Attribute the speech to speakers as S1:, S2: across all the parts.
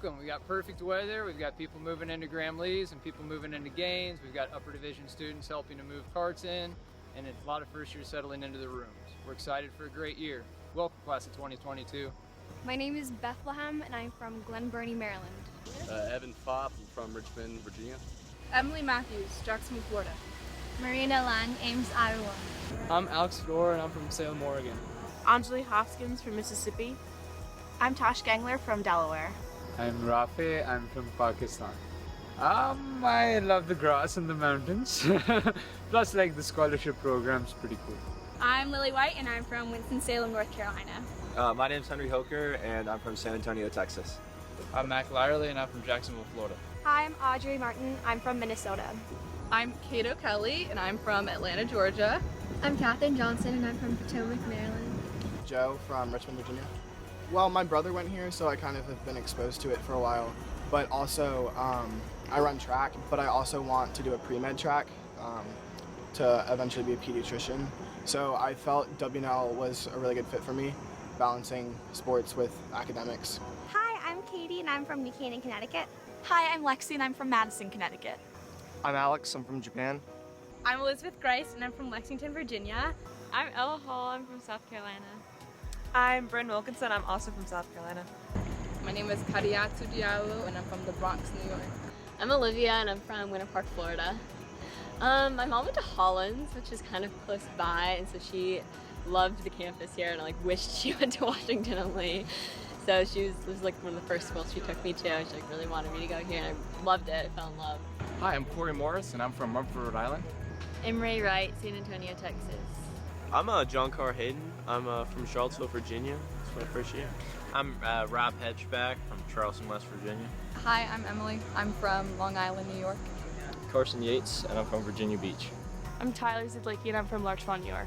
S1: welcome. We got perfect weather. We've got people moving into Graham-Lees and people moving into Gaines. We've got upper division students helping to move carts in, and a lot of first years settling into the rooms. We're excited for a great year. Welcome, class of 2022.
S2: My name is Bethlehem, and I'm from Glen Burnie, Maryland.
S3: Evan Fopp, I'm from Richmond, Virginia.
S4: Emily Matthews, Jacksonville, Florida.
S2: Marina Lang, Ames, Iowa.
S5: I'm Alex Fedor, and I'm from Salem, Oregon.
S4: Anjali Hoskins from Mississippi.
S6: I'm Tosh Gangler from Delaware.
S7: I'm Rafi, I'm from Pakistan. I love the grass and the mountains. Plus, like, the scholarship program's pretty cool.
S2: I'm Lily White, and I'm from Winston-Salem, North Carolina.
S3: My name's Henry Hoker, and I'm from San Antonio, Texas.
S5: I'm Mac Lyerly, and I'm from Jacksonville, Florida.
S2: Hi, I'm Audrey Martin. I'm from Minnesota.
S4: I'm Kato Kelly, and I'm from Atlanta, Georgia.
S2: I'm Katherine Johnson, and I'm from Potomac, Maryland.
S8: Joe from Richmond, Virginia. Well, my brother went here, so I kind of have been exposed to it for a while. But also, I run track, but I also want to do a pre-med track to eventually be a pediatrician. So I felt WNL was a really good fit for me, balancing sports with academics.
S2: Hi, I'm Katie, and I'm from New Canaan, Connecticut.
S6: Hi, I'm Lexi and I'm from Madison, Connecticut.
S9: I'm Alex, I'm from Japan.
S4: I'm Elizabeth Grice, and I'm from Lexington, Virginia.
S10: I'm Ella Hall, I'm from South Carolina.
S11: I'm Bryn Wilkinson, I'm also from South Carolina.
S4: My name is Kariatu Diallo, and I'm from the Bronx, New York.
S10: I'm Olivia, and I'm from Winter Park, Florida. My mom went to Hollins, which is kind of close by, and so she loved the campus here and I wished she went to Washington only. So this was one of the first schools she took me to. She really wanted me to go here, and I loved it. I fell in love.
S5: Hi, I'm Corey Morris, and I'm from Mumford, Rhode Island.
S10: I'm Ray Wright, San Antonio, Texas.
S3: I'm John Carr Hayden. I'm from Charlottesville, Virginia. It's my first year. I'm Rob Hedgeback from Charleston, West Virginia.
S4: Hi, I'm Emily. I'm from Long Island, New York.
S5: Carson Yates, and I'm from Virginia Beach.
S4: I'm Tyler Zidlicki, and I'm from Larchmont, New York.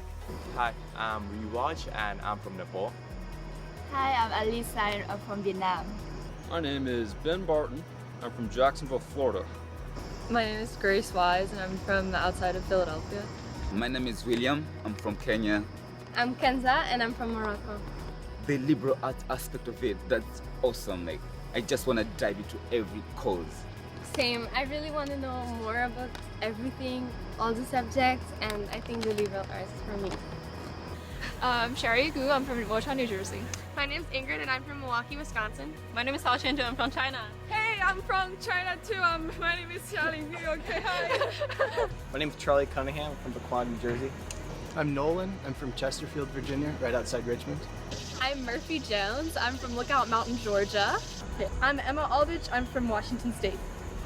S5: Hi, I'm Rewatch, and I'm from Nepal.
S2: Hi, I'm Alice Sain. I'm from Vietnam.
S12: My name is Ben Barton. I'm from Jacksonville, Florida.
S4: My name is Grace Wise, and I'm from the outside of Philadelphia.
S13: My name is William. I'm from Kenya.
S2: I'm Kenza, and I'm from Morocco.
S13: The liberal arts aspect of it, that's awesome. I just want to dive into every cause.
S2: Same. I really want to know more about everything, all the subjects, and I think the liberal arts is for me.
S4: I'm Sherry Gu. I'm from Wochon, New Jersey.
S6: My name's Ingrid and I'm from Milwaukee, Wisconsin.
S4: My name is Hao Chenju. I'm from China.
S11: Hey, I'm from China too. My name is Xiaoling Yu. Okay, hi.
S9: My name's Charlie Cunningham, I'm from Pequod, New Jersey.
S8: I'm Nolan. I'm from Chesterfield, Virginia, right outside Richmond.
S4: I'm Murphy Jones. I'm from Lookout Mountain, Georgia. I'm Emma Aldrich. I'm from Washington State.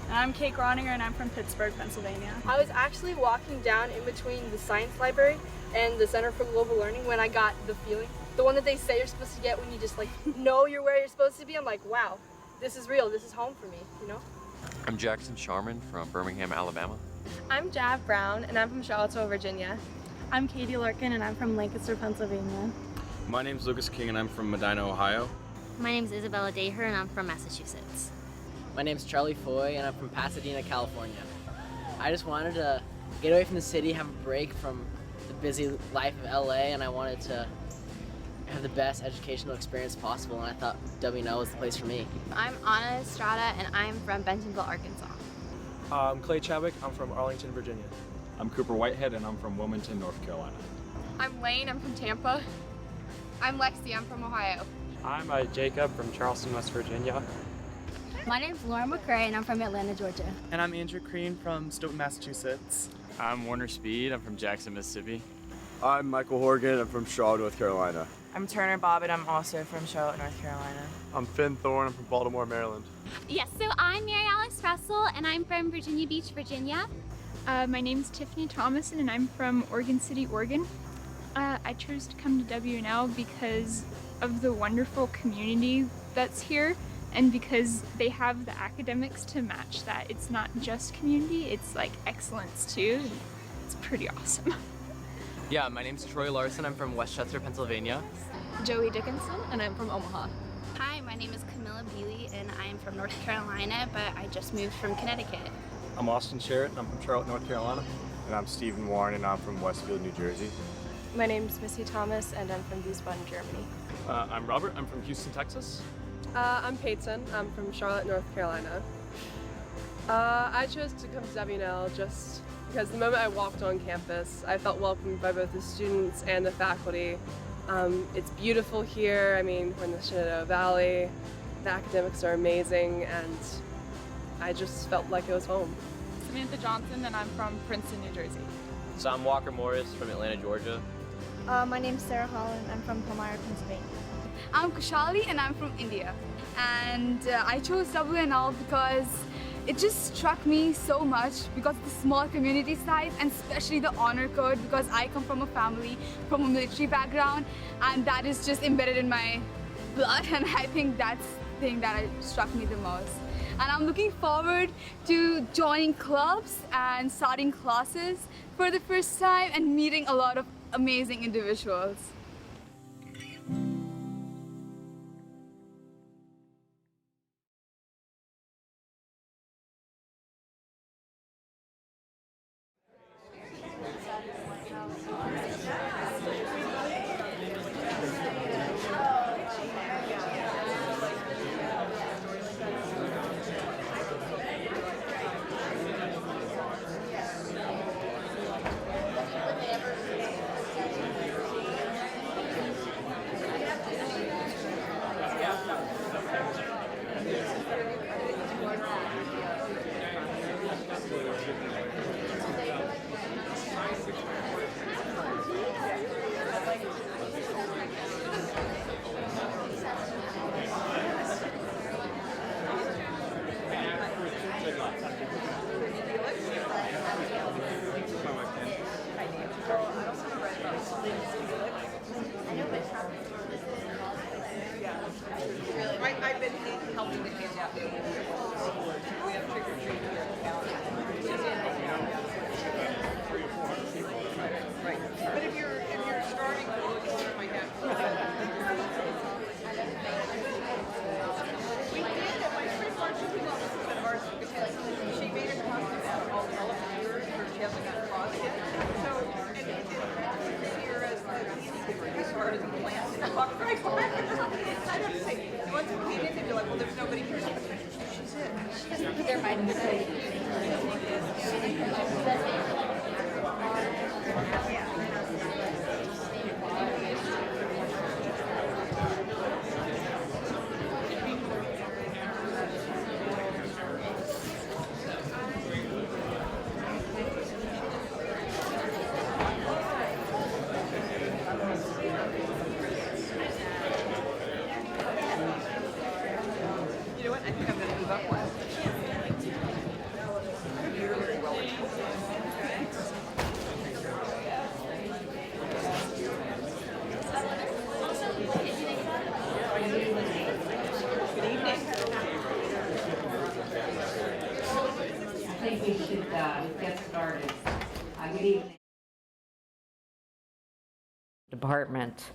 S6: And I'm Kate Groninger and I'm from Pittsburgh, Pennsylvania.
S4: I was actually walking down in between the Science Library and the Center for Global Learning when I got the feeling. The one that they say you're supposed to get when you just know you're where you're supposed to be. I'm like, wow, this is real. This is home for me, you know?
S12: I'm Jackson Sharman from Birmingham, Alabama.
S4: I'm Jav Brown and I'm from Charlottesville, Virginia.
S6: I'm Katie Larkin and I'm from Lancaster, Pennsylvania.
S12: My name's Lucas King and I'm from Medina, Ohio.
S10: My name's Isabella Daher, and I'm from Massachusetts.
S14: My name's Charlie Foy, and I'm from Pasadena, California. I just wanted to get away from the city, have a break from the busy life of LA, and I wanted to have the best educational experience possible, and I thought WNL was the place for me.
S2: I'm Anna Estrada, and I'm from Bentonville, Arkansas.
S9: I'm Clay Chadwick, I'm from Arlington, Virginia.
S12: I'm Cooper Whitehead and I'm from Wilmington, North Carolina.
S4: I'm Lane. I'm from Tampa. I'm Lexi. I'm from Ohio.
S5: I'm Jacob from Charleston, West Virginia.
S2: My name's Laura McCrae, and I'm from Atlanta, Georgia.
S9: And I'm Andrew Crean from Stoughton, Massachusetts.
S5: I'm Warner Speed, I'm from Jackson, Mississippi.
S3: I'm Michael Horgan, I'm from Charlotte, North Carolina.
S11: I'm Turner Bob, and I'm also from Charlotte, North Carolina.
S3: I'm Finn Thorne, I'm from Baltimore, Maryland.
S2: Yes, so I'm Mary Alex Russell, and I'm from Virginia Beach, Virginia.
S15: My name's Tiffany Thomason, and I'm from Oregon City, Oregon. I chose to come to WNL because of the wonderful community that's here, and because they have the academics to match that. It's not just community, it's excellence too. It's pretty awesome.
S16: Yeah, my name's Troy Larson. I'm from Westchester, Pennsylvania.
S4: Joey Dickinson, and I'm from Omaha.
S2: Hi, my name is Camilla Beely, and I'm from North Carolina, but I just moved from Connecticut.
S3: I'm Austin Sherritt, I'm from Charlotte, North Carolina. And I'm Stephen Warren, and I'm from Westfield, New Jersey.
S4: My name's Missy Thomas, and I'm from Wiesbaden, Germany.
S12: I'm Robert, I'm from Houston, Texas.
S11: I'm Peyton. I'm from Charlotte, North Carolina. I chose to come to WNL just because the moment I walked on campus, I felt welcomed by both the students and the faculty. It's beautiful here. I mean, we're in the Shenandoah Valley. The academics are amazing, and I just felt like it was home.
S15: Samantha Johnson, and I'm from Princeton, New Jersey.
S3: So I'm Walker Morris from Atlanta, Georgia.
S17: My name's Sarah Holland. I'm from Palmyra, Pennsylvania.
S18: I'm Kushali and I'm from India. And I chose WNL because it just struck me so much because of the small community size and especially the honor code, because I come from a family from a military background and that is just embedded in my blood, and I think that's the thing that struck me the most. And I'm looking forward to joining clubs and starting classes for the first time and meeting a lot of amazing individuals.
S19: I've been helping the kids out. We have trick or treat here at the county. Right. But if you're starting to look at it, might have we did at my trip our shooting office at ours because she made a costume out of all the elephant ears where she hasn't got closet yet. So and see her as the handicaper. They started in plants and walked right by. I'd have to say, once we came in, they'd be like, well, there's nobody here. She's it. She doesn't put their mind in the same. You know what? I think I'm going to move up one. You're very well Good evening.
S20: I think we should get started. Good evening. Department.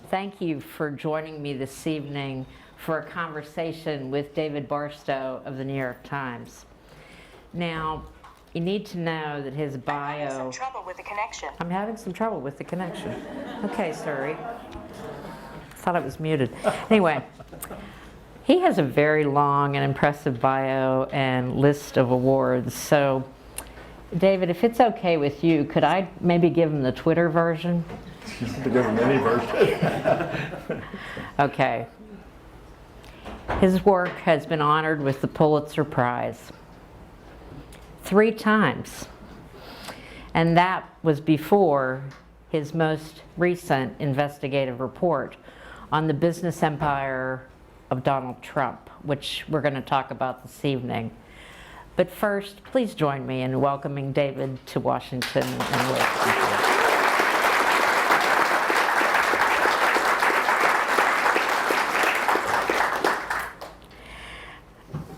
S20: Thank you for joining me this evening for a conversation with David Barstow of the New York Times. Now, you need to know that his bio... I'm having some trouble with the connection. I'm having some trouble with the connection. Okay, sorry. Thought I was muted. Anyway, he has a very long and impressive bio and list of awards. So, David, if it's okay with you, could I maybe give him the Twitter version?
S21: You can give him any version.
S20: Okay. His work has been honored with the Pulitzer Prize 3 times. And that was before his most recent investigative report on the business empire of Donald Trump, which we're going to talk about this evening. But first, please join me in welcoming David to Washington and Wilson.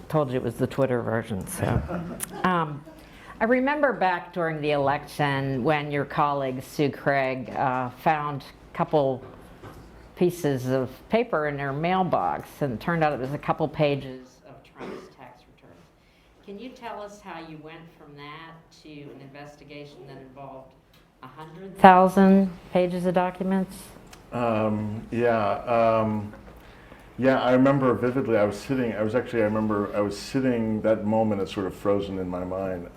S20: Told you it was the Twitter version. So, I remember back during the election when your colleague Sue Craig found a couple pieces of paper in her mailbox, and it turned out it was a couple pages of Trump's tax returns. Can you tell us how you went from that to an investigation that involved 100,000 pages of documents?
S21: Yeah, I remember vividly. I remember I was sitting, that moment is sort of frozen in my mind.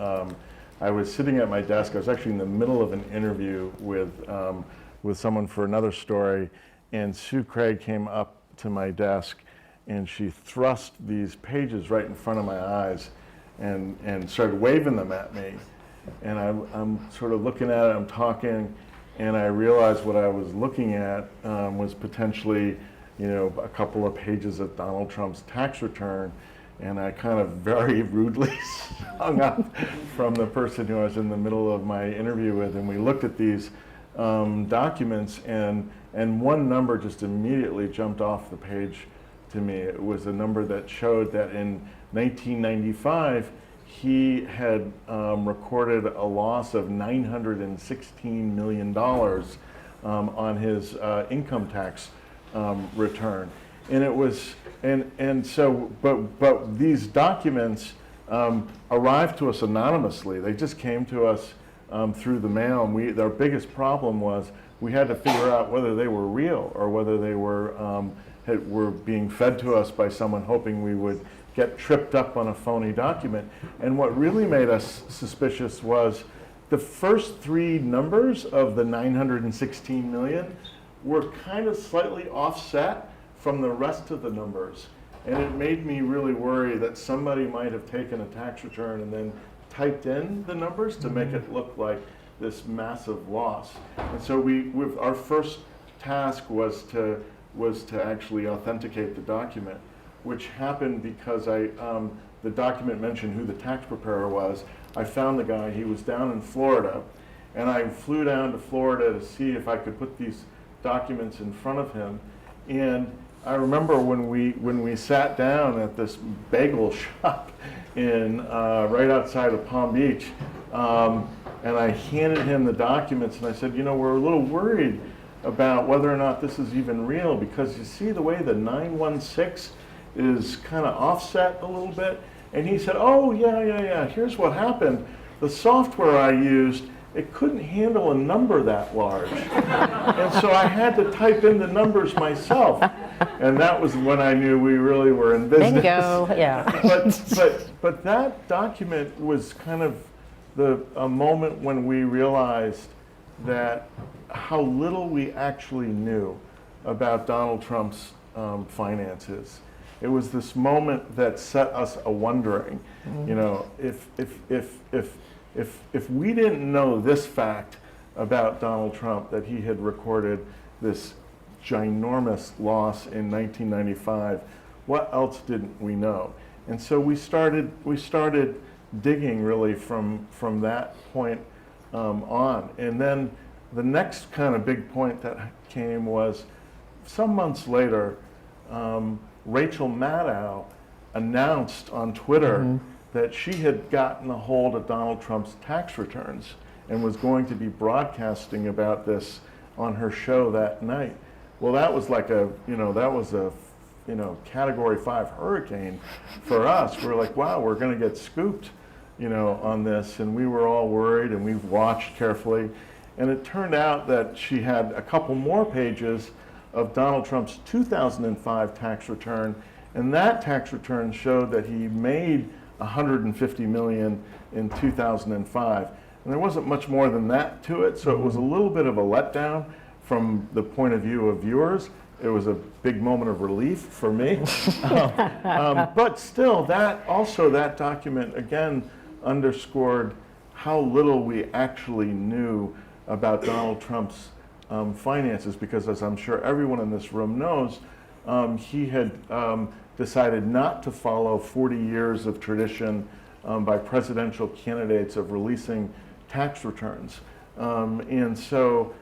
S21: I was sitting at my desk. I was actually in the middle of an interview with someone for another story, and Sue Craig came up to my desk, and she thrust these pages right in front of my eyes, and started waving them at me. And I'm sort of looking at it. I'm talking, and I realized what I was looking at was potentially, a couple of pages of Donald Trump's tax return, and I kind of very rudely hung up from the person who I was in the middle of my interview with, and we looked at these documents, and one number just immediately jumped off the page to me. It was a number that showed that in 1995, he had recorded a loss of $916 million on his income tax return, and it was, but these documents arrived to us anonymously. They just came to us through the mail, and our biggest problem was we had to figure out whether they were real or whether they were being fed to us by someone hoping we would get tripped up on a phony document. And what really made us suspicious was the first three numbers of the 916 million were kind of slightly offset from the rest of the numbers. And it made me really worry that somebody might have taken a tax return and then typed in the numbers to make it look like this massive loss. And so our first task was to actually authenticate the document, which happened because the document mentioned who the tax preparer was. I found the guy. He was down in Florida, and I flew down to Florida to see if I could put these documents in front of him. And I remember when we sat down at this bagel shop right outside of Palm Beach, and I handed him the documents, and I said, we're a little worried about whether or not this is even real, because you see the way the 916 is kind of offset a little bit. And he said, oh, yeah, here's what happened. The software I used, it couldn't handle a number that large. And so I had to type in the numbers myself. And that was when I knew we really were in business.
S20: Bingo, yeah.
S21: But that document was kind of a moment when we realized that how little we actually knew about Donald Trump's finances. It was this moment that set us wondering, if we didn't know this fact about Donald Trump, that he had recorded this ginormous loss in 1995, what else didn't we know? And so we started digging really from that point on. And then the next kind of big point that came was some months later, Rachel Maddow announced on Twitter that she had gotten a hold of Donald Trump's tax returns and was going to be broadcasting about this on her show that night. Well, that was like a Category 5 hurricane for us. We're like, wow, we're going to get scooped, on this, and we were all worried, and we watched carefully. And it turned out that she had a couple more pages of Donald Trump's 2005 tax return, and that tax return showed that he made $150 million in 2005. And there wasn't much more than that to it, so it was a little bit of a letdown from the point of view of viewers. It was a big moment of relief for me. But still, that document again underscored how little we actually knew about Donald Trump's finances, because as I'm sure everyone in this room knows, he had decided not to follow 40 years of tradition by presidential candidates of releasing tax returns. And so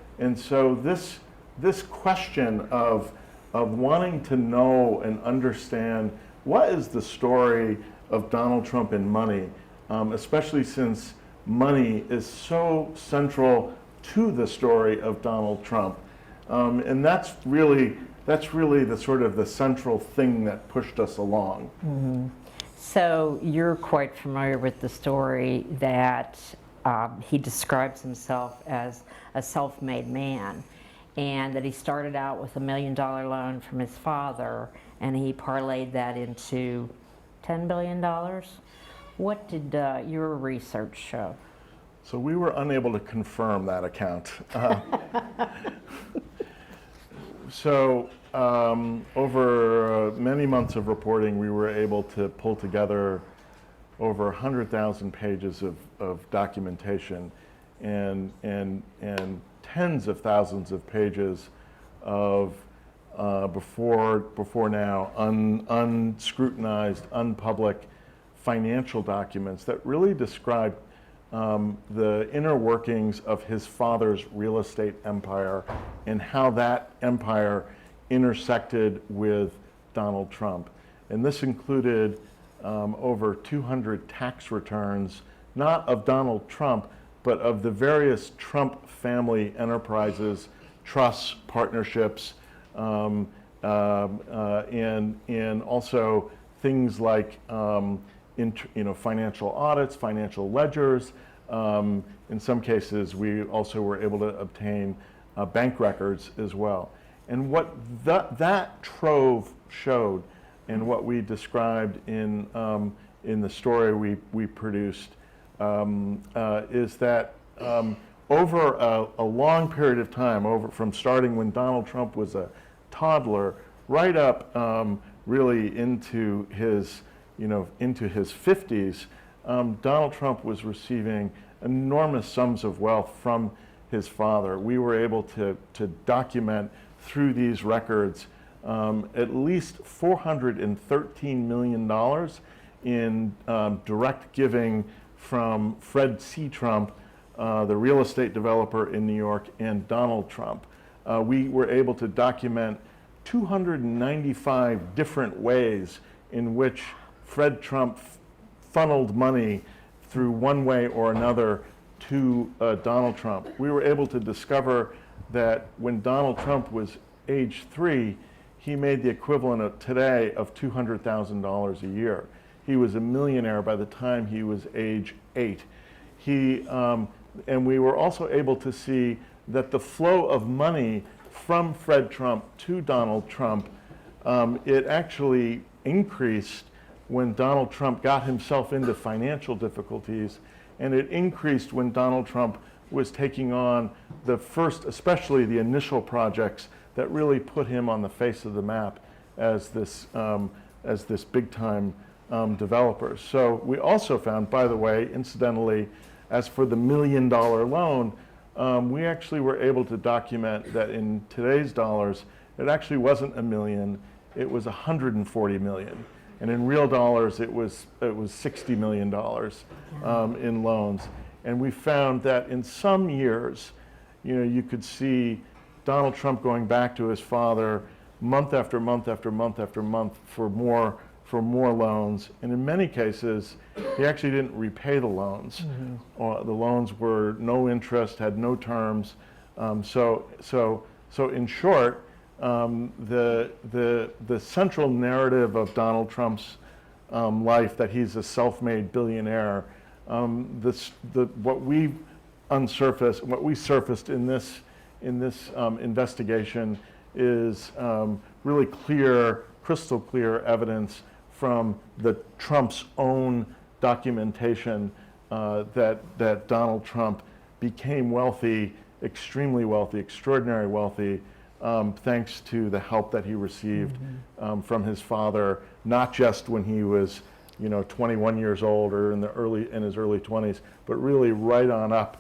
S21: this question of wanting to know and understand what is the story of Donald Trump and money, especially since money is so central to the story of Donald Trump. And that's really the sort of the central thing that pushed us along.
S20: Mm-hmm. So you're quite familiar with the story that he describes himself as a self-made man, and that he started out with $1 million loan from his father, and he parlayed that into $10 billion. What did your research show?
S21: So we were unable to confirm that account. Over many months of reporting, we were able to pull together over 100,000 pages of documentation and tens of thousands of pages of before now unscrutinized, unpublic financial documents that really describe the inner workings of his father's real estate empire and how that empire intersected with Donald Trump. And this included over 200 tax returns, not of Donald Trump, but of the various Trump family enterprises, trusts, partnerships, and also things like financial audits, financial ledgers. In some cases, we also were able to obtain bank records as well. And what that trove showed, and what we described in the story we produced, is that over a long period of time, from starting when Donald Trump was a toddler, right up really into his 50s, Donald Trump was receiving enormous sums of wealth from his father. We were able to document through these records at least $413 million in direct giving from Fred C. Trump, the real estate developer in New York, and Donald Trump. We were able to document 295 different ways in which Fred Trump funneled money through one way or another to Donald Trump. We were able to discover that when Donald Trump was age 3, he made the equivalent of today of $200,000 a year. He was a millionaire by the time he was age 8. And we were also able to see that the flow of money from Fred Trump to Donald Trump, it actually increased when Donald Trump got himself into financial difficulties, and it increased when Donald Trump was taking on the first, especially the initial projects that really put him on the face of the map as this big-time developer. So we also found, by the way, incidentally, as for the $1 million loan, we actually were able to document that in today's dollars, it actually wasn't $1 million, it was $140 million. And in real dollars, it was $60 million in loans. And we found that in some years, you could see Donald Trump going back to his father month after month after month after month for more loans. And in many cases, he actually didn't repay the loans. The loans were no interest, had no terms. So in short, the central narrative of Donald Trump's life, that he's a self-made billionaire, what we surfaced in this investigation is really clear, crystal clear evidence from the Trump's own documentation that Donald Trump became wealthy, extremely wealthy, extraordinary wealthy, thanks to the help that he received from his father, not just when he was 21 years old or in his early 20s, but really right on up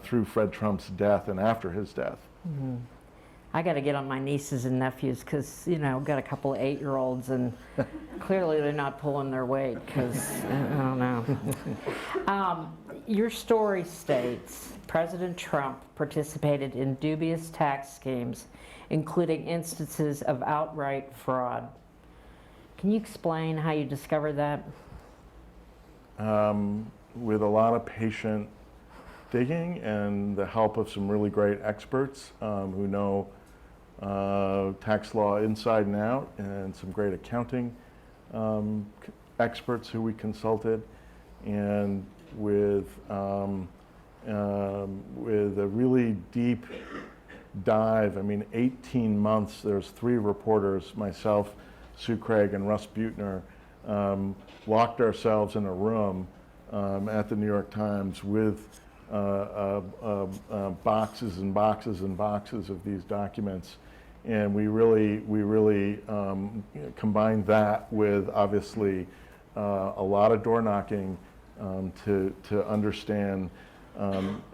S21: through Fred Trump's death and after his death.
S20: I got to get on my nieces and nephews because, got a couple of 8-year-olds and clearly they're not pulling their weight because, I don't know. Your story states President Trump participated in dubious tax schemes, including instances of outright fraud. Can you explain how you discovered that?
S21: With a lot of patient digging and the help of some really great experts who know tax law inside and out, and some great accounting experts who we consulted, and with a really deep dive. I mean, 18 months, there's 3 reporters, myself, Sue Craig, and Russ Buettner, locked ourselves in a room at the New York Times with boxes and boxes and boxes of these documents. And we really combined that with, obviously, a lot of door knocking to understand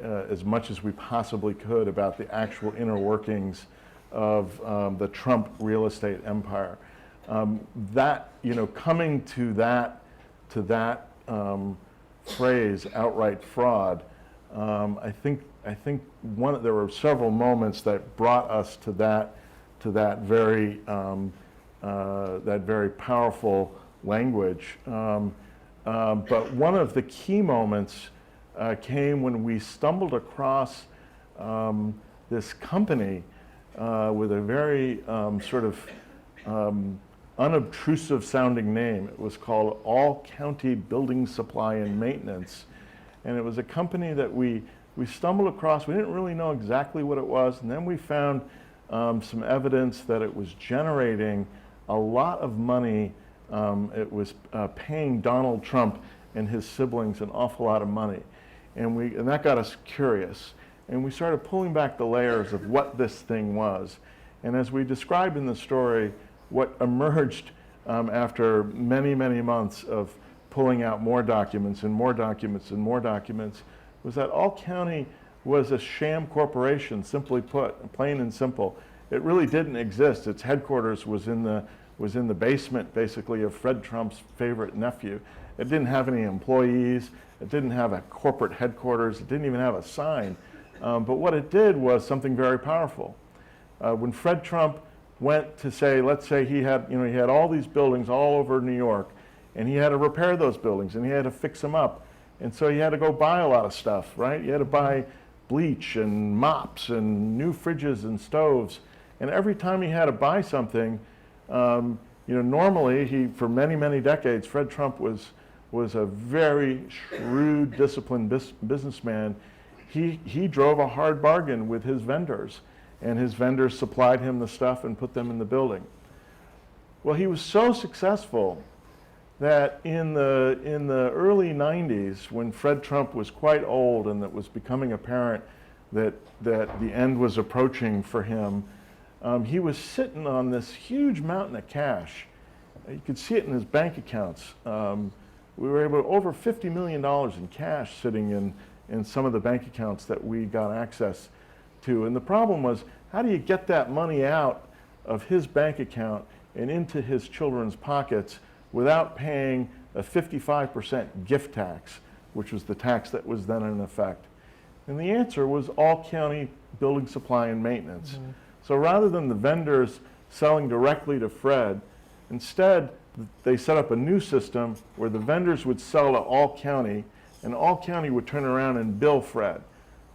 S21: as much as we possibly could about the actual inner workings of the Trump real estate empire. That, coming to that phrase, outright fraud, I think there were several moments that brought us to that very powerful language. But one of the key moments came when we stumbled across this company with a very sort of unobtrusive sounding name. It was called All County Building Supply and Maintenance. And it was a company that we stumbled across. We didn't really know exactly what it was. And then we found some evidence that it was generating a lot of money. It was paying Donald Trump and his siblings an awful lot of money. And that got us curious. And we started pulling back the layers of what this thing was. And as we described in the story, what emerged after many, many months of pulling out more documents and more documents and more documents was that All County was a sham corporation, simply put, plain and simple. It really didn't exist. Its headquarters was in the basement, basically, of Fred Trump's favorite nephew. It didn't have any employees. It didn't have a corporate headquarters. It didn't even have a sign. But what it did was something very powerful. When Fred Trump went to say, let's say he had all these buildings all over New York, and he had to repair those buildings, and he had to fix them up. And so he had to go buy a lot of stuff, right? You had to buy bleach and mops and new fridges and stoves. And every time he had to buy something, normally for many, many decades, Fred Trump was a very shrewd, disciplined businessman. He drove a hard bargain with his vendors, and his vendors supplied him the stuff and put them in the building. Well, he was so successful that in the early 90s, when Fred Trump was quite old and it was becoming apparent that the end was approaching for him, he was sitting on this huge mountain of cash. You could see it in his bank accounts. We were able to over $50 million in cash sitting in some of the bank accounts that we got access to. And the problem was, how do you get that money out of his bank account and into his children's pockets without paying a 55% gift tax, which was the tax that was then in effect? And the answer was All County Building Supply and Maintenance. Mm-hmm. So rather than the vendors selling directly to Fred, instead they set up a new system where the vendors would sell to All County, and All County would turn around and bill Fred.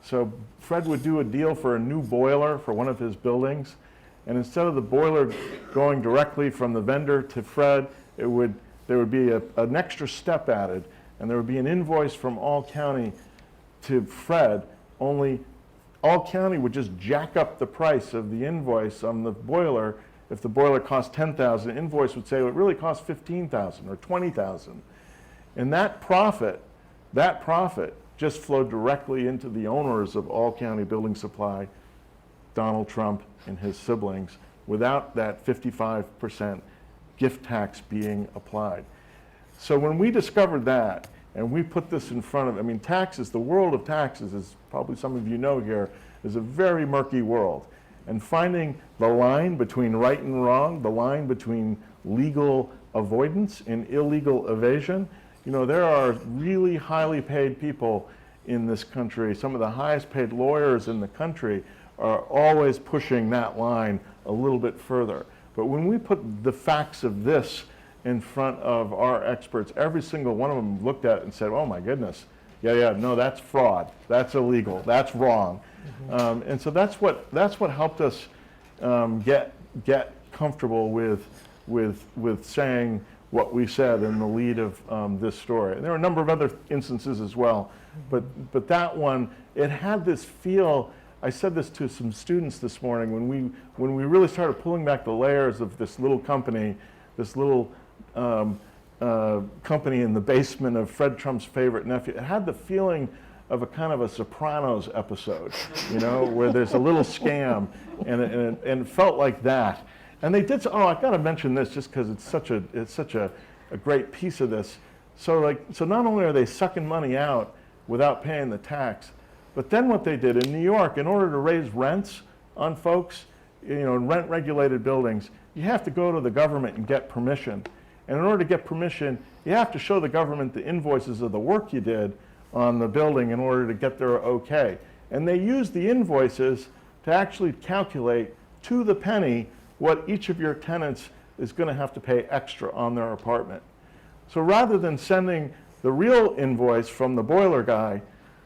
S21: So Fred would do a deal for a new boiler for one of his buildings, and instead of the boiler going directly from the vendor to Fred, there would be an extra step added, and there would be an invoice from All County to Fred, only All County would just jack up the price of the invoice on the boiler. If the boiler cost $10,000, the invoice would say, well, it really costs $15,000 or $20,000. And that profit just flowed directly into the owners of All County Building Supply, Donald Trump and his siblings, without that 55% gift tax being applied. So when we discovered that, and we put this in front of, taxes, the world of taxes, as probably some of you know here, is a very murky world. And finding the line between right and wrong, the line between legal avoidance and illegal evasion, there are really highly paid people in this country. Some of the highest paid lawyers in the country are always pushing that line a little bit further. But when we put the facts of this in front of our experts, every single one of them looked at it and said, oh my goodness, no, that's fraud, that's illegal, that's wrong. Mm-hmm. And so that's what helped us get comfortable with saying what we said in the lead of this story. And there were a number of other instances as well, but that one, it had this feel I said this to some students this morning when we really started pulling back the layers of this little company, this little company in the basement of Fred Trump's favorite nephew. It had the feeling of a kind of a Sopranos episode, you know, where there's a little scam, and it felt like that. And they did. Oh, I got to mention this just because it's such a great piece of this. So not only are they sucking money out without paying the tax, but then what they did in New York, in order to raise rents on folks, you know, in rent-regulated buildings, you have to go to the government and get permission. And in order to get permission, you have to show the government the invoices of the work you did on the building in order to get their okay. And they use the invoices to actually calculate to the penny what each of your tenants is going to have to pay extra on their apartment. So rather than sending the real invoice from the boiler guy,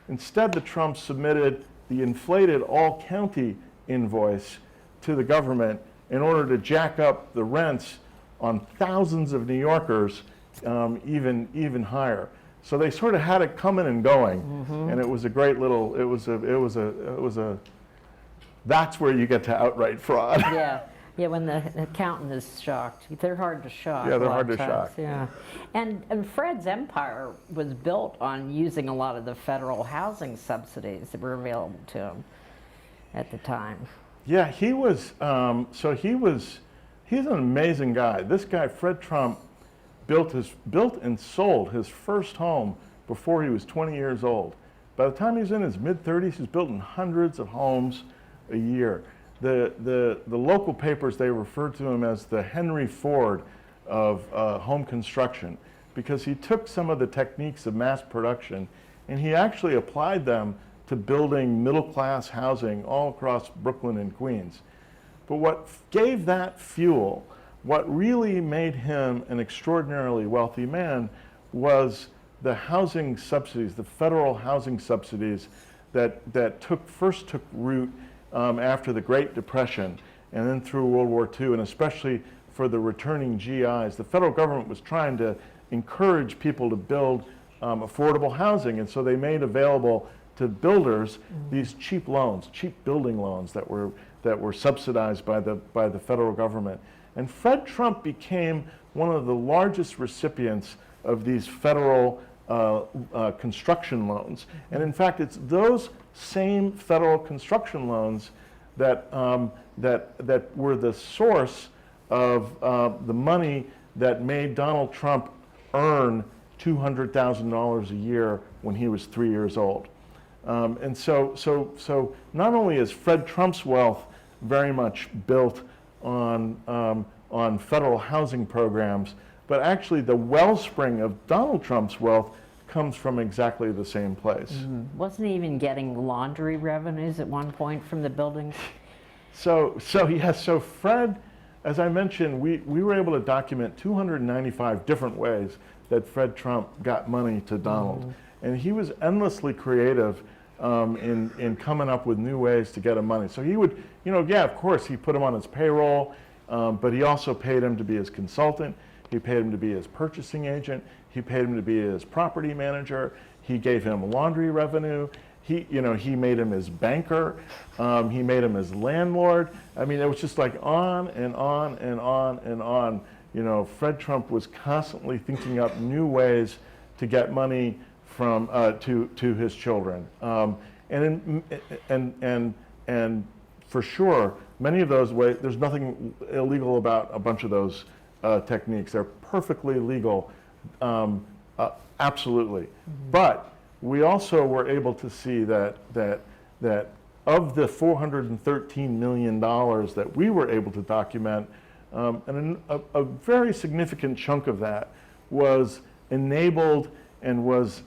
S21: instead the Trumps submitted the inflated all-county invoice to the government in order to jack up the rents on thousands of New Yorkers even higher. So they sort of had it coming and going, and it was a great little. It was a. That's where you get to outright fraud.
S20: Yeah, when the accountant is shocked, they're hard to shock.
S21: Yeah, they're hard to shock.
S20: Yeah, and Fred's empire was built on using a lot of the federal housing subsidies that were available to him at the time.
S21: Yeah, he was. He's an amazing guy. This guy, Fred Trump, built and sold his first home before he was 20 years old. By the time he was in his mid-30s, he's building hundreds of homes a year. The local papers, they referred to him as the Henry Ford of home construction, because he took some of the techniques of mass production and he actually applied them to building middle-class housing all across Brooklyn and Queens. But what gave that fuel, what really made him an extraordinarily wealthy man, was the housing subsidies, the federal housing subsidies that first took root after the Great Depression and then through World War II, and especially for the returning GIs. The federal government was trying to encourage people to build affordable housing, and so they made available to builders these cheap loans, cheap building loans that were subsidized by the federal government. And Fred Trump became one of the largest recipients of these federal construction loans. And in fact, it's those same federal construction loans that were the source of the money that made Donald Trump earn $200,000 a year when he was 3 years old. And so not only is Fred Trump's wealth very much built on federal housing programs, but actually the wellspring of Donald Trump's wealth comes from exactly the same place.
S20: Wasn't he even getting laundry revenues at one point from the buildings?
S21: So Fred, as I mentioned, we were able to document 295 different ways that Fred Trump got money to Donald. And he was endlessly creative in coming up with new ways to get him money. So he would, yeah, of course, he put him on his payroll, but he also paid him to be his consultant. He paid him to be his purchasing agent. He paid him to be his property manager. He gave him laundry revenue. He made him his banker. He made him his landlord. I mean, it was just like on and on and on and on. Fred Trump was constantly thinking up new ways to get money from to his children, and for sure, many of those ways. There's nothing illegal about a bunch of those techniques. They're perfectly legal, absolutely. But we also were able to see that of the $413 million that we were able to document, and a very significant chunk of that was enabled and was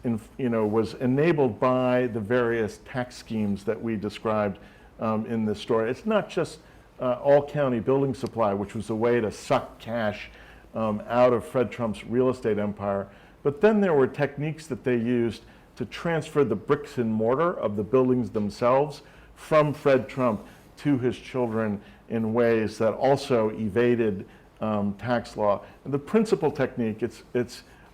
S21: enabled by the various tax schemes that we described in this story. It's not just all-county building supply, which was a way to suck cash out of Fred Trump's real estate empire, but then there were techniques that they used to transfer the bricks and mortar of the buildings themselves from Fred Trump to his children in ways that also evaded tax law. And the principal technique,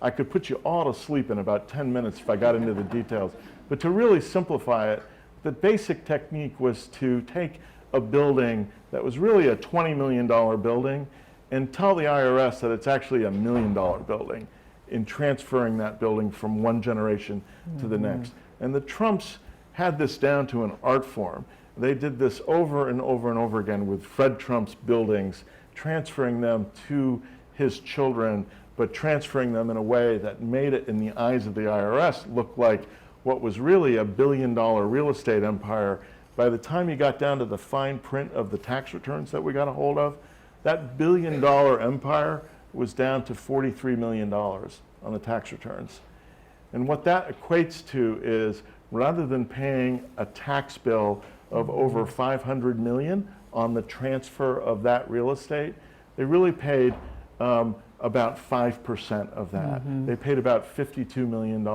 S21: I could put you all to sleep in about 10 minutes if I got into the details, but to really simplify it, the basic technique was to take a building that was really a $20 million building and tell the IRS that it's actually $1 million building in transferring that building from one generation to the next. And the Trumps had this down to an art form. They did this over and over and over again with Fred Trump's buildings, transferring them to his children, but transferring them in a way that made it, in the eyes of the IRS, look like what was really a billion-dollar real estate empire. By the time you got down to the fine print of the tax returns that we got a hold of, that billion-dollar empire was down to $43 million on the tax returns. And what that equates to is, rather than paying a tax bill of over $500 million on the transfer of that real estate, they really paid about 5% of that. They paid about $52 million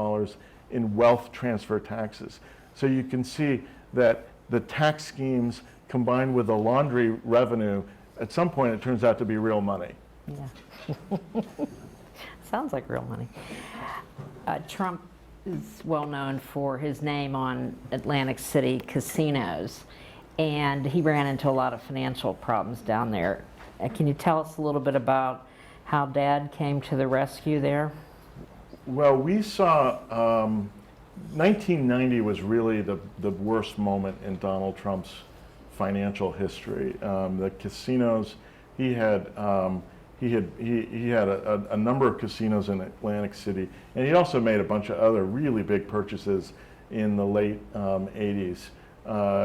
S21: in wealth transfer taxes. So you can see that the tax schemes combined with the laundry revenue, at some point it turns out to be real money.
S20: Yeah. Sounds like real money. Trump is well known for his name on Atlantic City casinos, and he ran into a lot of financial problems down there. Can you tell us a little bit about how Dad came to the rescue there?
S21: Well, we saw 1990 was really the worst moment in Donald Trump's financial history. The casinos, he had a number of casinos in Atlantic City, and he also made a bunch of other really big purchases in the late 80s,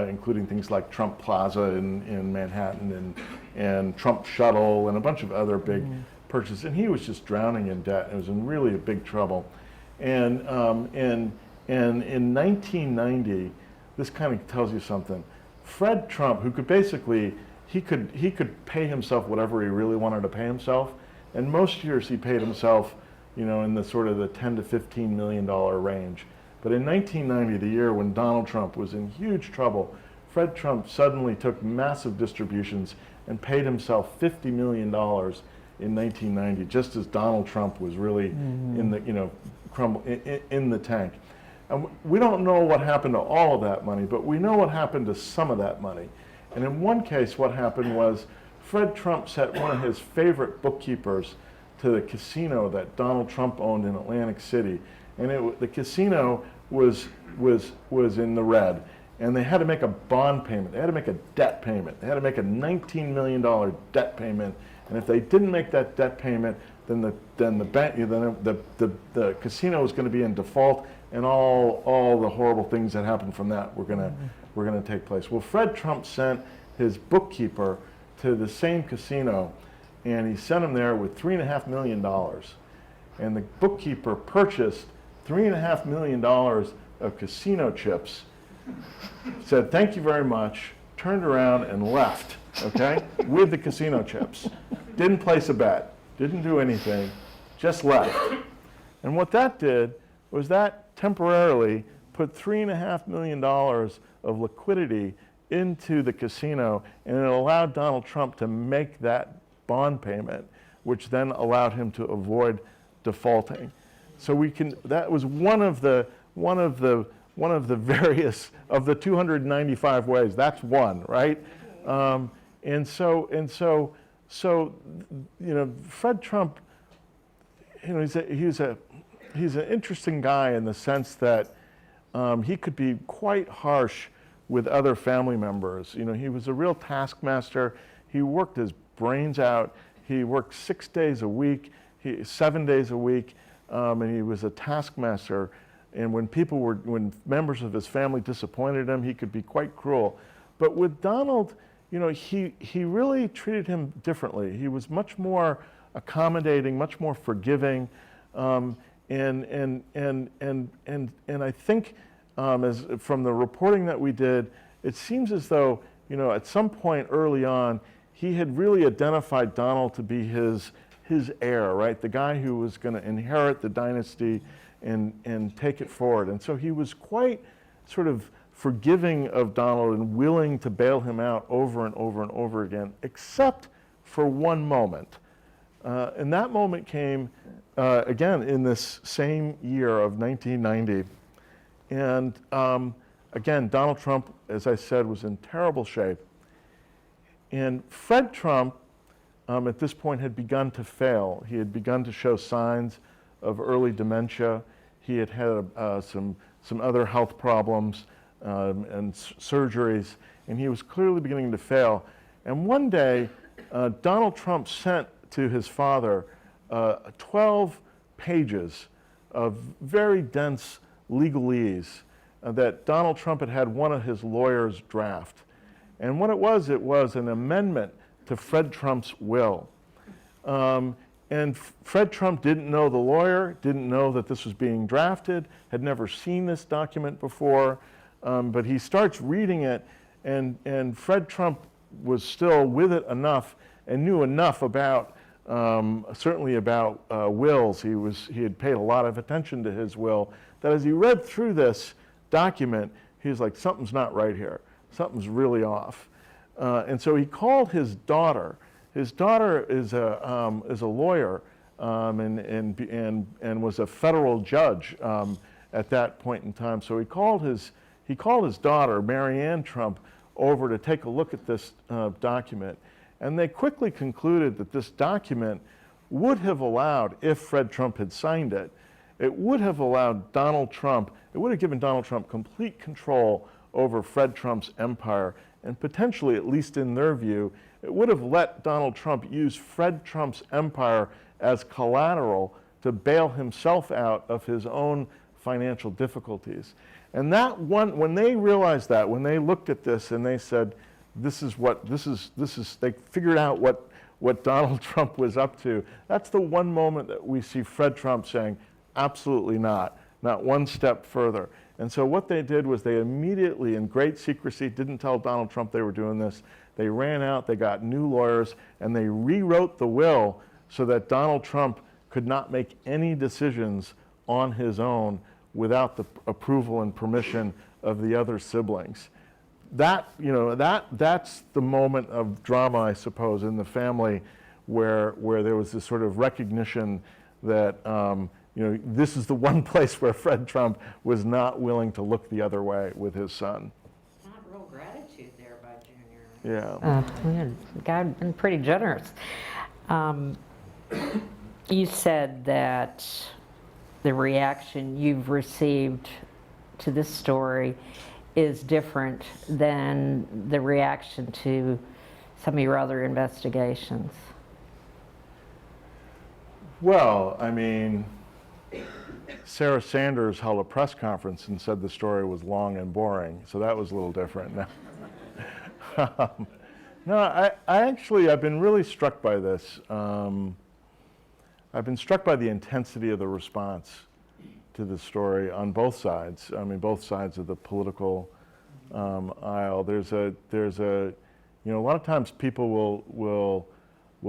S21: including things like Trump Plaza in Manhattan and Trump Shuttle and a bunch of other big purchases. And he was just drowning in debt and was in really big trouble. And in 1990, this kind of tells you something. Fred Trump, who could basically, he could pay himself whatever he really wanted to pay himself, and most years he paid himself, you know, in the sort of the $10 to $15 million range. But in 1990, the year when Donald Trump was in huge trouble, Fred Trump suddenly took massive distributions and paid himself $50 million in 1990, just as Donald Trump was really in the, you know, in the tank. And we don't know what happened to all of that money, but we know what happened to some of that money. And in one case, what happened was Fred Trump sent one of his favorite bookkeepers to the casino that Donald Trump owned in Atlantic City. And the casino was in the red. And they had to make a bond payment. They had to make a debt payment. They had to make a $19 million debt payment. And if they didn't make that debt payment, then the casino was going to be in default, and all the horrible things that happened from that were going to take place. Well, Fred Trump sent his bookkeeper to the same casino, and he sent him there with $3.5 million. And the bookkeeper purchased $3.5 million of casino chips, said thank you very much, turned around and left, okay, with the casino chips. Didn't place a bet, didn't do anything, just left. And what that did was that temporarily put $3.5 million of liquidity into the casino, and it allowed Donald Trump to make that bond payment, which then allowed him to avoid defaulting. So that was one of the various of the 295 ways. That's one, right? And so you know, Fred Trump, you know, he's an interesting guy in the sense that he could be quite harsh with other family members. You know, he was a real taskmaster. He worked his brains out. He worked 6 days a week, 7 days a week, and he was a taskmaster. And when members of his family disappointed him, he could be quite cruel. But with Donald, you know, he really treated him differently. He was much more accommodating, much more forgiving, and I think as from the reporting that we did, it seems as though, you know, at some point early on, he had really identified Donald to be his heir, right? The guy who was going to inherit the dynasty and take it forward. And so he was quite sort of forgiving of Donald and willing to bail him out over and over and over again, except for one moment. And that moment came, again, in this same year of 1990. And again, Donald Trump, as I said, was in terrible shape. And Fred Trump, at this point, had begun to fail. He had begun to show signs of early dementia. He had had some other health problems and surgeries, and he was clearly beginning to fail. And one day, Donald Trump sent to his father 12 pages of very dense legalese that Donald Trump had one of his lawyers draft. And what it was an amendment to Fred Trump's will. And Fred Trump didn't know the lawyer, didn't know that this was being drafted, had never seen this document before, but he starts reading it, and Fred Trump was still with it enough and knew enough about, certainly about wills. He had paid a lot of attention to his will, that as he read through this document, he was like, something's not right here. Something's really off. And so he called his daughter. His daughter is a lawyer and was a federal judge at that point in time. So he called his daughter, Marianne Trump, over to take a look at this document. And they quickly concluded that this document would have allowed, if Fred Trump had signed it, it would have allowed Donald Trump, it would have given Donald Trump complete control over Fred Trump's empire, and potentially, at least in their view, it would have let Donald Trump use Fred Trump's empire as collateral to bail himself out of his own financial difficulties. And that one, when they realized that, when they looked at this and they said, they figured out what Donald Trump was up to, that's the one moment that we see Fred Trump saying, absolutely not one step further. And so what they did was they immediately, in great secrecy, didn't tell Donald Trump they were doing this. They ran out, they got new lawyers, and they rewrote the will so that Donald Trump could not make any decisions on his own without the approval and permission of the other siblings. That's the moment of drama, I suppose, in the family where there was this sort of recognition that this is the one place where Fred Trump was not willing to look the other way with his son.
S20: Not real gratitude there by Junior.
S21: Yeah.
S20: God been pretty generous. You said that the reaction you've received to this story is different than the reaction to some of your other investigations.
S21: Well, I mean, Sarah Sanders held a press conference and said the story was long and boring, so that was a little different. No, I've been really struck by this. I've been struck by the intensity of the response to the story on both sides. I mean, both sides of the political aisle. There's a lot of times people will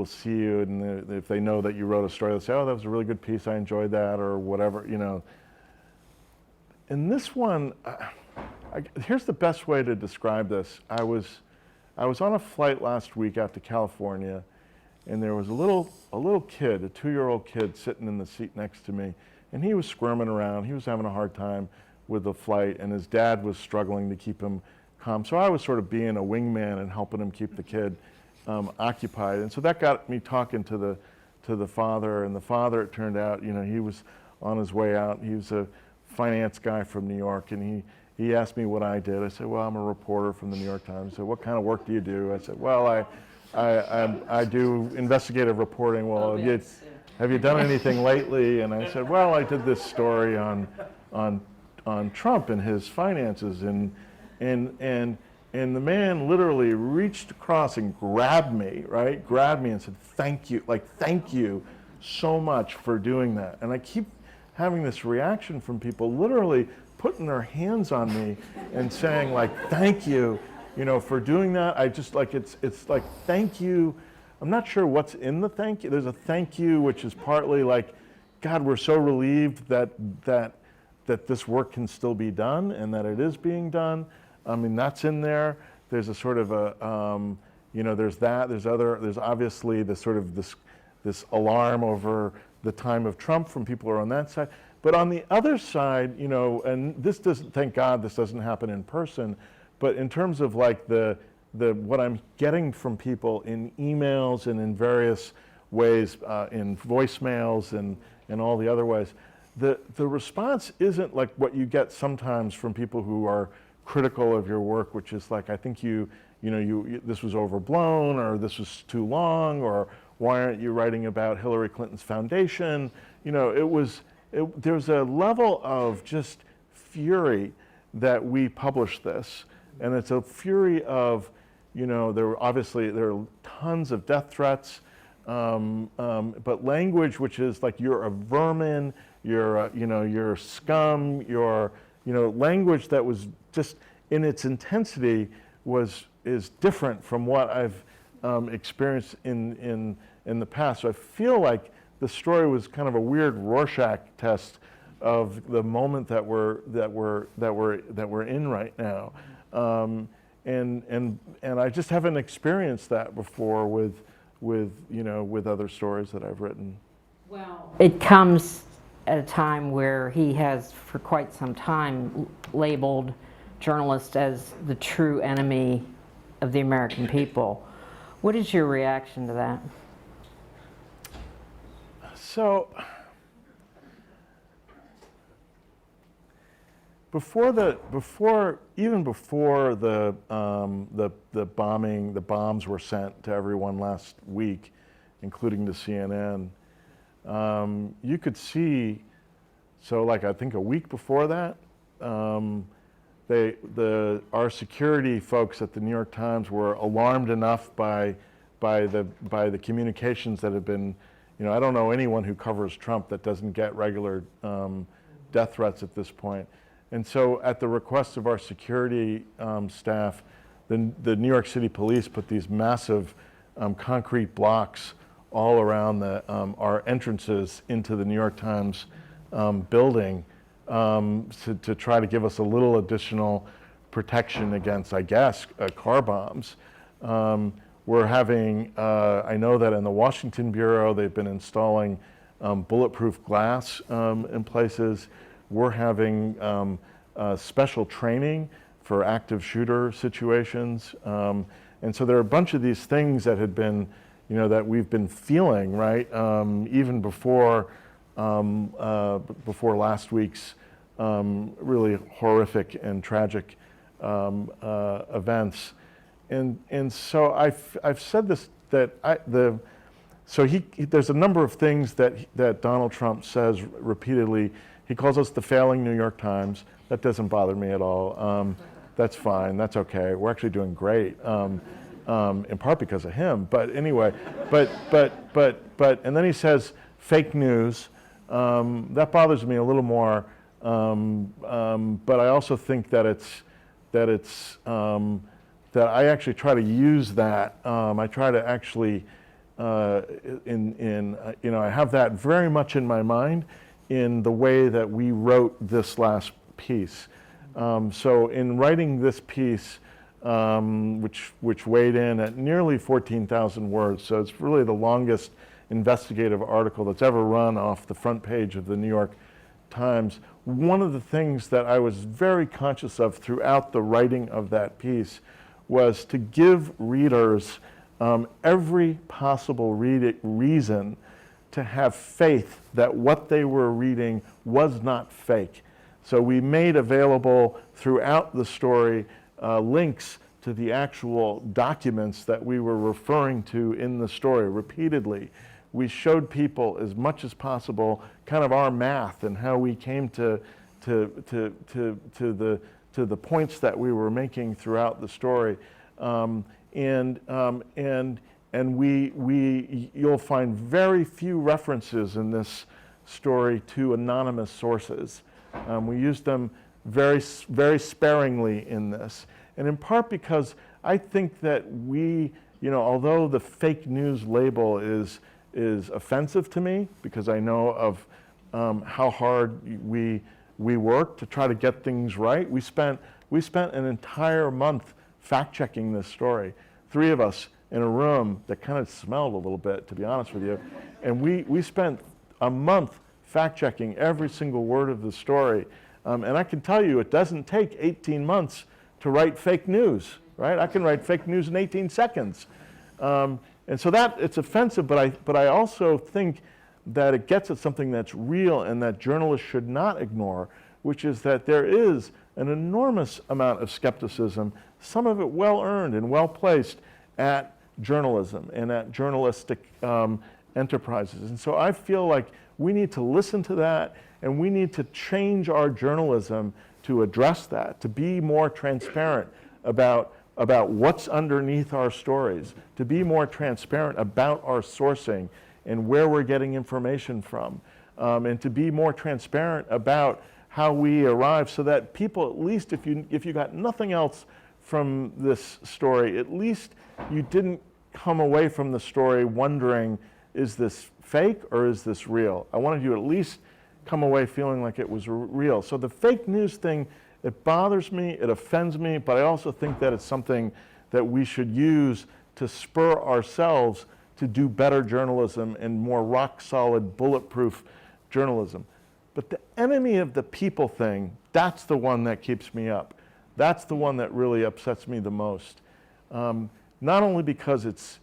S21: see you, and if they know that you wrote a story, they'll say, "Oh, that was a really good piece. I enjoyed that," or whatever. In this one, here's the best way to describe this. I was on a flight last week out to California, and there was a little kid, a 2-year-old kid, sitting in the seat next to me, and he was squirming around. He was having a hard time with the flight, and his dad was struggling to keep him calm. So I was sort of being a wingman and helping him keep the kid occupied, and so that got me talking to the father. And the father, it turned out, he was on his way out. He was a finance guy from New York, and he asked me what I did. I said, "Well, I'm a reporter from the New York Times." He said, "What kind of work do you do?" I said, "Well, I do investigative reporting." "Well, have you done anything lately?" And I said, "Well, I did this story on Trump and his finances," and the man literally reached across and grabbed me and said, "Thank you, thank you so much for doing that." And I keep having this reaction from people literally putting their hands on me and saying, "Thank you, for doing that." I just it's like, thank you. I'm not sure what's in the thank you. There's a thank you, which is partly like, God, we're so relieved that this work can still be done and that it is being done. I mean, that's in there. There's a sort of there's that. There's obviously this sort of this alarm over the time of Trump from people who are on that side. But on the other side, you know, and this doesn't, thank God this doesn't happen in person, but in terms of like the what I'm getting from people in emails and in various ways, in voicemails and all the other ways, the response isn't like what you get sometimes from people who are critical of your work, which is like, I think you know, this was overblown, or this was too long, or why aren't you writing about Hillary Clinton's foundation? You know, there's a level of just fury that we published this, and it's a fury of, you know, there are tons of death threats, but language which is like, you're a vermin, you're scum, language that was just in its intensity is different from what I've experienced in the past. So I feel like the story was kind of a weird Rorschach test of the moment that we're in right now, and I just haven't experienced that before with other stories that I've written.
S20: Well, it comes at a time where he has for quite some time labeled journalists as the true enemy of the American people. What is your reaction to that?
S21: So, even before the bombs were sent to everyone last week, including to CNN, you could see. So, like, I think a week before that, our security folks at the New York Times were alarmed enough by the communications that have been, you know, I don't know anyone who covers Trump that doesn't get regular death threats at this point. And so at the request of our security staff, the New York City Police put these massive concrete blocks all around our entrances into the New York Times building, to try to give us a little additional protection against, I guess, car bombs. We're having, I know that in the Washington Bureau, they've been installing bulletproof glass in places. We're having special training for active shooter situations. And so there are a bunch of these things that had been, you know, that we've been feeling, right? Even before last week's really horrific and tragic events, and so I've said this, that there's a number of things that Donald Trump says repeatedly. He calls us the failing New York Times. That doesn't bother me at all. That's fine. That's okay. We're actually doing great. In part because of him, but anyway, but and then he says fake news. That bothers me a little more, but I also think that that I actually try to use that. I try to actually, I have that very much in my mind in the way that we wrote this last piece. So in writing this piece, which weighed in at nearly 14,000 words, so it's really the longest investigative article that's ever run off the front page of the New York Times. One of the things that I was very conscious of throughout the writing of that piece was to give readers every possible reason to have faith that what they were reading was not fake. So we made available throughout the story links to the actual documents that we were referring to in the story repeatedly. We showed people as much as possible kind of our math and how we came to the points that we were making throughout the story, and you'll find very few references in this story to anonymous sources. We used them very sparingly in this, and in part because I think that although the fake news label is offensive to me, because I know of how hard we work to try to get things right. We spent an entire month fact-checking this story. 3 of us in a room that kind of smelled a little bit, to be honest with you, and we spent a month fact-checking every single word of the story. And I can tell you, it doesn't take 18 months to write fake news, right? I can write fake news in 18 seconds. And so that, it's offensive, but I also think that it gets at something that's real and that journalists should not ignore, which is that there is an enormous amount of skepticism, some of it well-earned and well-placed, at journalism and at journalistic enterprises. And so I feel like we need to listen to that, and we need to change our journalism to address that, to be more transparent about what's underneath our stories, to be more transparent about our sourcing and where we're getting information from, and to be more transparent about how we arrive, so that people, at least if you got nothing else from this story, at least you didn't come away from the story wondering, is this fake or is this real? I wanted you to at least come away feeling like it was real. So the fake news thing, it bothers me, it offends me, but I also think that it's something that we should use to spur ourselves to do better journalism and more rock-solid, bulletproof journalism. But the enemy of the people thing, that's the one that keeps me up. That's the one that really upsets me the most. Not only because it's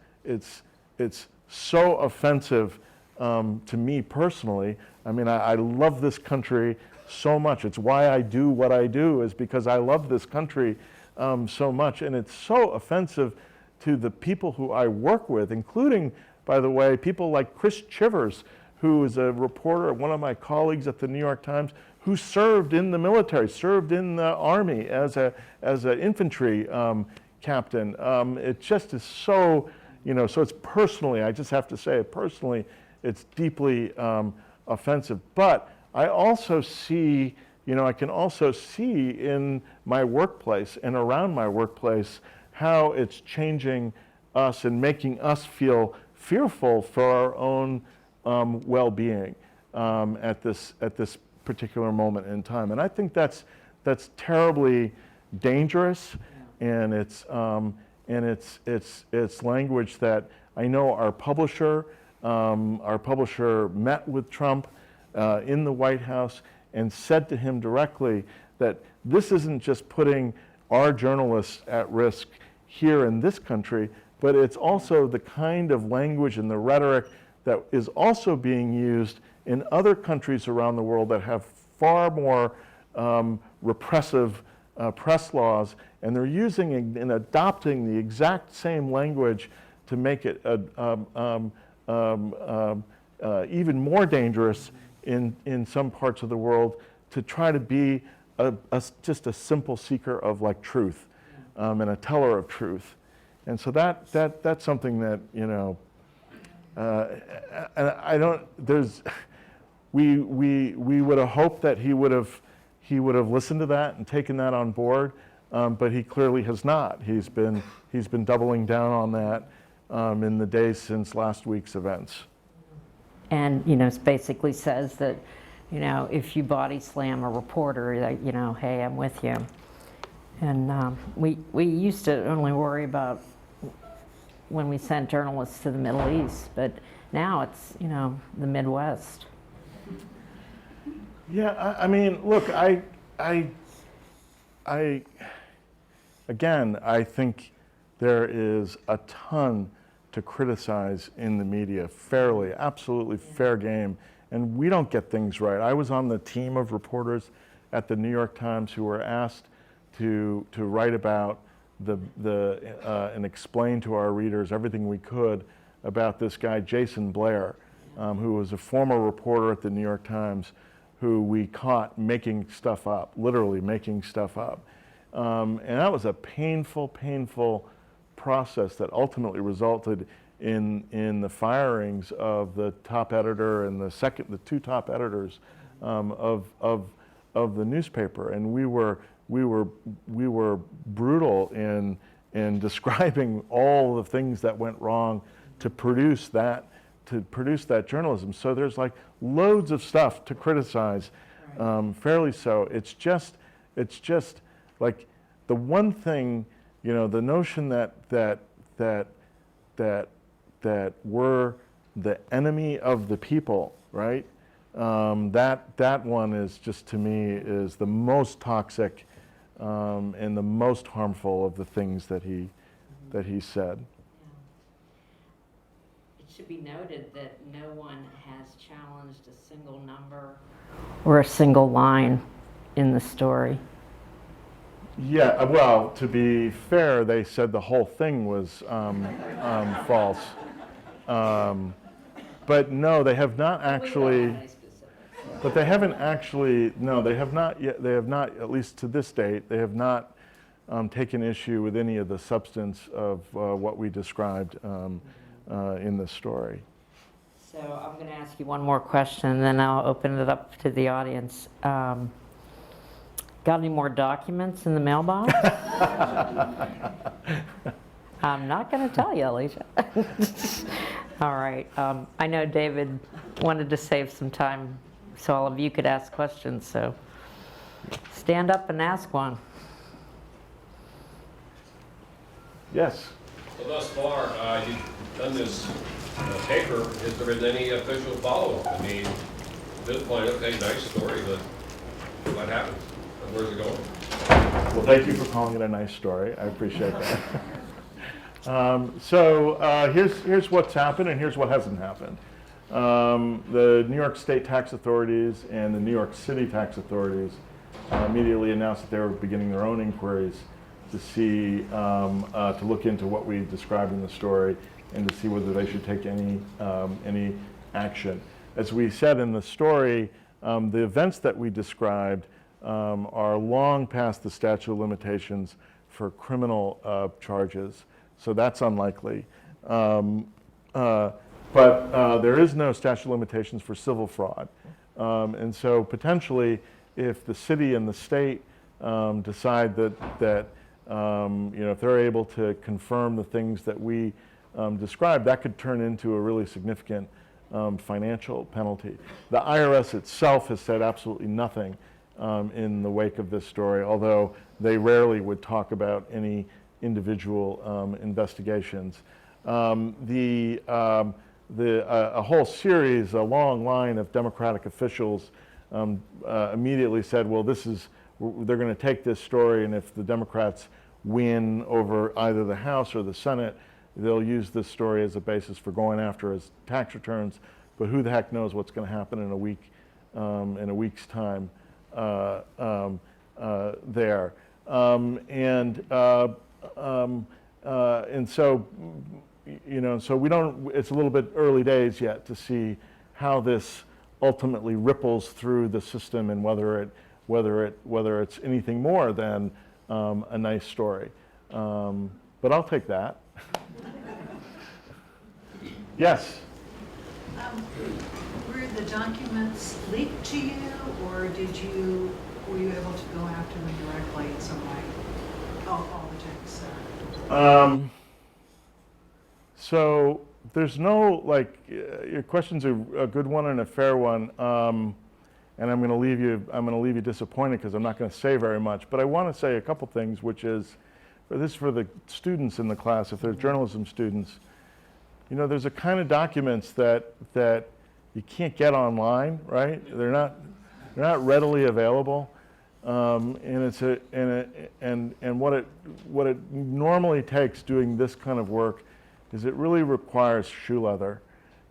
S21: so offensive to me personally. I mean, I love this country so much. It's why I do what I do, is because I love this country so much. And it's so offensive to the people who I work with, including, by the way, people like Chris Chivers, who is a reporter, one of my colleagues at the New York Times, who served in the military, served in the Army as an infantry captain. It just is so, so it's personally, I just have to say it personally, it's deeply offensive. But I also see, I can also see in my workplace and around my workplace how it's changing us and making us feel fearful for our own well-being at this particular moment in time. And I think that's terribly dangerous, and it's language that I know our publisher met with Trump in the White House and said to him directly that this isn't just putting our journalists at risk here in this country, but it's also the kind of language and the rhetoric that is also being used in other countries around the world that have far more repressive press laws, and they're using and adopting the exact same language to make it even more dangerous in some parts of the world, to try to be just a simple seeker of truth and a teller of truth. And so that's something that, and I don't, we would have hoped that he would have listened to that and taken that on board, but he clearly has not. He's been doubling down on that in the days since last week's events.
S20: And, it basically says that, if you body slam a reporter, that, hey, I'm with you. And we used to only worry about when we sent journalists to the Middle East, but now it's, the Midwest.
S21: Yeah, I mean, look, again, I think there is a ton to criticize in the media, fairly, absolutely fair game, and we don't get things right. I was on the team of reporters at the New York Times who were asked to write about and explain to our readers everything we could about this guy, Jason Blair, who was a former reporter at the New York Times, who we caught making stuff up, literally making stuff up. And that was a painful, painful process that ultimately resulted in the firings of the top editor and the two top editors of the newspaper. And we were brutal in describing all the things that went wrong to produce that journalism. So there's loads of stuff to criticize, fairly so. It's just like the one thing, the notion that we're the enemy of the people right? That one is just, to me, is the most toxic and the most harmful of the things that he said.
S20: It should be noted that no one has challenged a single number or a single line in the story.
S21: Yeah, well, to be fair, they said the whole thing was false. But no, they have not actually. But they haven't actually. No, they have not yet. They have not, at least to this date, they have not taken issue with any of the substance of what we described in the story.
S20: So I'm going to ask you one more question, and then I'll open it up to the audience. Got any more documents in the mailbox? I'm not going to tell you, Alicia. All right. I know David wanted to save some time so all of you could ask questions, so stand up and ask one.
S21: Yes.
S1: So thus far, you've done this paper. Has there been any official follow-up? I mean, at this point, okay, nice story, but what happened? Where's it going?
S21: Well, thank you for calling it a nice story. I appreciate that. So here's what's happened and here's what hasn't happened. The New York State tax authorities and the New York City tax authorities immediately announced that they were beginning their own inquiries to see, to look into what we described in the story and to see whether they should take any action. As we said in the story, the events that we described are long past the statute of limitations for criminal charges, so that's unlikely. But there is no statute of limitations for civil fraud. And so potentially, if the city and the state decide that if they're able to confirm the things that we described, that could turn into a really significant financial penalty. The IRS itself has said absolutely nothing in the wake of this story, although they rarely would talk about any individual investigations. A whole series, a long line of Democratic officials immediately said, well, they're going to take this story, and if the Democrats win over either the House or the Senate, they'll use this story as a basis for going after his tax returns. But who the heck knows what's going to happen in a week's time there. And so, so we don't. It's a little bit early days yet to see how this ultimately ripples through the system and whether it's anything more than a nice story. But I'll take that. Yes.
S22: Were the documents leaked to you, or were you able to go after them directly in some way? All the texts.
S21: So there's no, your question's a good one and a fair one, and I'm going to leave you disappointed because I'm not going to say very much. But I want to say a couple things, which is, this is for the students in the class, if they're journalism students. There's a kind of documents that you can't get online, right? They're not readily available, and what it normally takes doing this kind of work is it really requires shoe leather.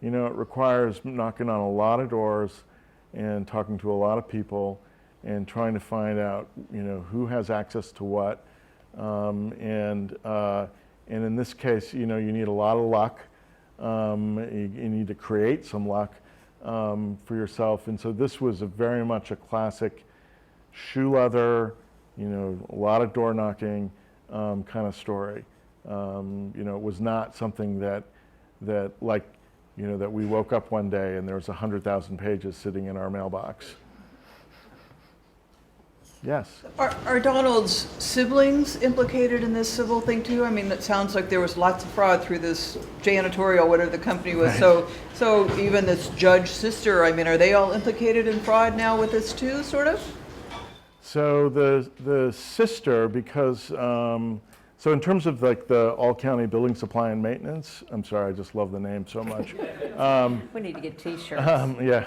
S21: It requires knocking on a lot of doors and talking to a lot of people and trying to find out, who has access to what, and in this case, you need a lot of luck. You need to create some luck for yourself, and so this was very much a classic shoe leather, a lot of door knocking kind of story. It was not something that we woke up one day and there was 100,000 pages sitting in our mailbox. Yes.
S23: Are Donald's siblings implicated in this civil thing too? I mean, it sounds like there was lots of fraud through this janitorial, whatever the company was. Right. So even this judge sister, I mean, are they all implicated in fraud now with this too, sort of?
S21: So the sister, because So in terms of like the all-county building supply and maintenance, I'm sorry, I just love the name so much.
S20: We need to get T-shirts.
S21: Yeah.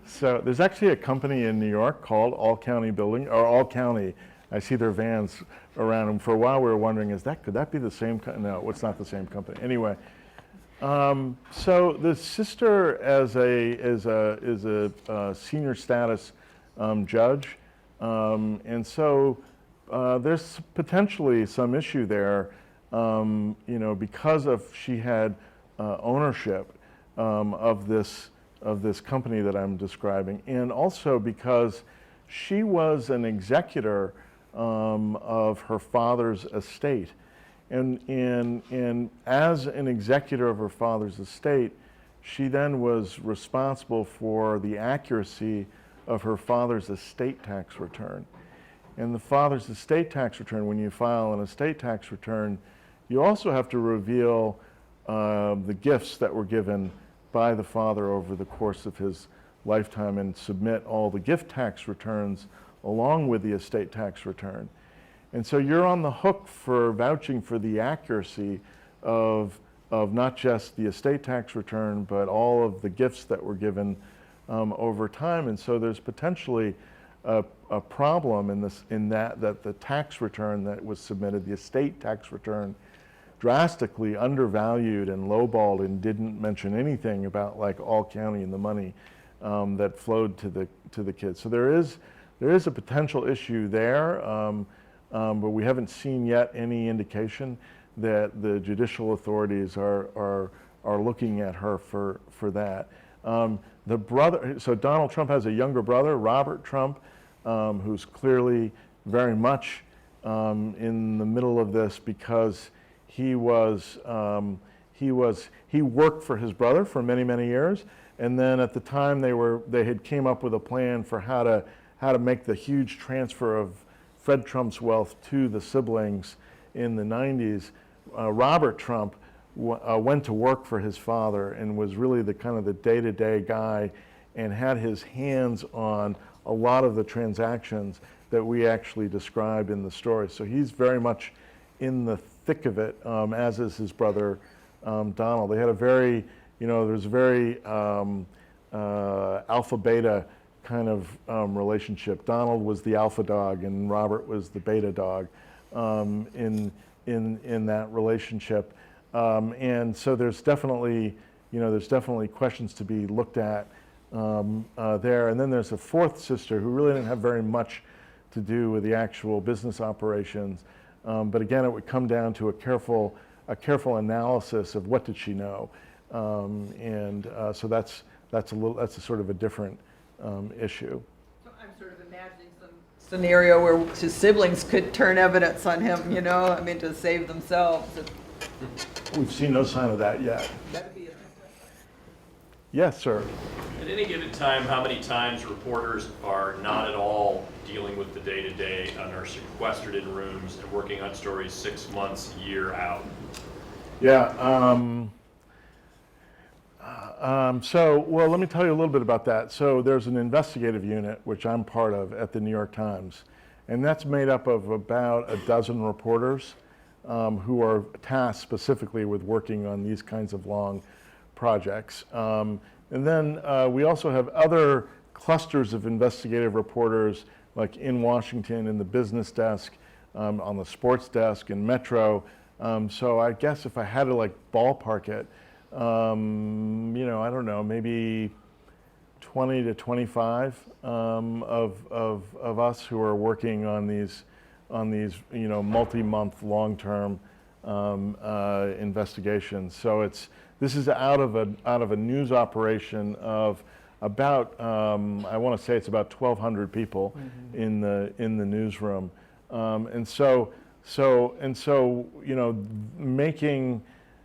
S21: So there's actually a company in New York called All County Building, or All County. I see their vans around them. For a while we were wondering, could that be the same company? No, it's not the same company. Anyway, so the sister is a senior status judge, and so there's potentially some issue there, because she had ownership of this company that I'm describing, and also because she was an executor of her father's estate. And as an executor of her father's estate, she then was responsible for the accuracy of her father's estate tax return. And the father's estate tax return, when you file an estate tax return, you also have to reveal the gifts that were given by the father over the course of his lifetime and submit all the gift tax returns along with the estate tax return. And so you're on the hook for vouching for the accuracy of not just the estate tax return, but all of the gifts that were given over time. And so there's potentially a problem in that the tax return that was submitted, the estate tax return, drastically undervalued and lowballed and didn't mention anything about like All County and the money that flowed to the kids. So there is a potential issue there, but we haven't seen yet any indication that the judicial authorities are looking at her for that. The brother, so Donald Trump has a younger brother, Robert Trump, who's clearly very much in the middle of this because he worked for his brother for many, many years, and then at the time they had came up with a plan for how to make the huge transfer of Fred Trump's wealth to the siblings in the 90s. Robert Trump went to work for his father and was really the kind of the day-to-day guy and had his hands on a lot of the transactions that we actually describe in the story. So he's very much in the thick of it, as is his brother Donald. They had a very, there's a very alpha-beta kind of relationship. Donald was the alpha dog and Robert was the beta dog in that relationship. And so there's definitely questions to be looked at there. And then there's a fourth sister who really didn't have very much to do with the actual business operations. But again, it would come down to a careful analysis of what did she know. So that's a sort of a different issue.
S23: So I'm sort of imagining some scenario where his siblings could turn evidence on him, to save themselves.
S21: We've seen no sign of that yet. Yes, sir.
S7: At any given time, how many times reporters are not at all dealing with the day-to-day and are sequestered in rooms and working on stories 6 months, a year out?
S21: Yeah. Well, let me tell you a little bit about that. So there's an investigative unit, which I'm part of at the New York Times, and that's made up of about a dozen reporters who are tasked specifically with working on these kinds of long projects. And then we also have other clusters of investigative reporters, like in Washington, in the business desk, on the sports desk, in Metro. So I guess if I had to like ballpark it, I don't know, maybe 20 to 25 of us who are working on these multi-month, long-term investigations. So this is out of a news operation of about I want to say it's about 1,200 people in the newsroom, and so making.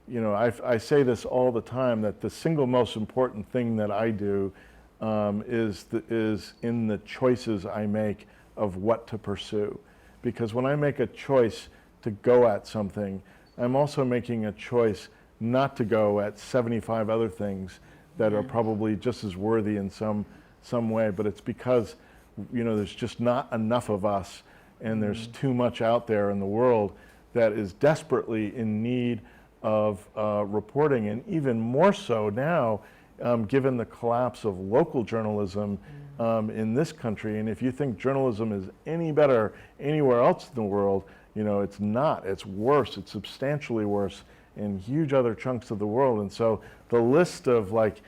S21: I say this all the time, that the single most important thing that I do is in the choices I make of what to pursue. Because when I make a choice to go at something, I'm also making a choice not to go at 75 other things that are probably just as worthy in some way. But it's because there's just not enough of us and there's too much out there in the world that is desperately in need of reporting, and even more so now, given the collapse of local journalism in this country. And if you think journalism is any better anywhere else in the world, you know, it's not. It's worse. It's substantially worse in huge other chunks of the world. And so the list of like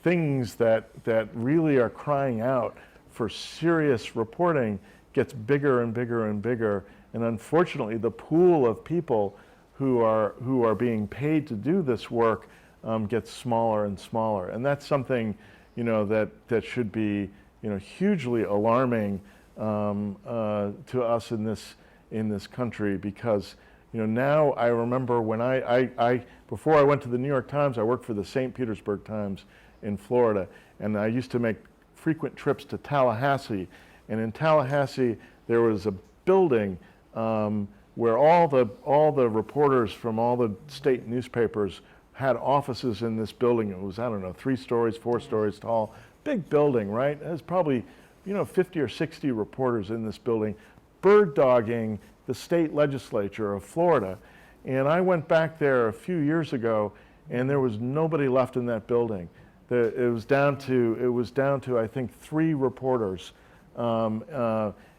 S21: things that really are crying out for serious reporting gets bigger and bigger and bigger. And unfortunately, the pool of people who are being paid to do this work gets smaller and smaller. And that's something, you know, that should be, you know, hugely alarming to us in this country, because, you know, now I remember when before I went to the New York Times, I worked for the St. Petersburg Times in Florida, and I used to make frequent trips to Tallahassee. And in Tallahassee, there was a building where all the reporters from all the state newspapers had offices in this building. It was, I don't know, 3 stories, 4 stories tall, big building, right? There's probably, you know, 50 or 60 reporters in this building, bird dogging the state legislature of Florida. And I went back there a few years ago, and there was nobody left in that building. It was down to I think 3 reporters, and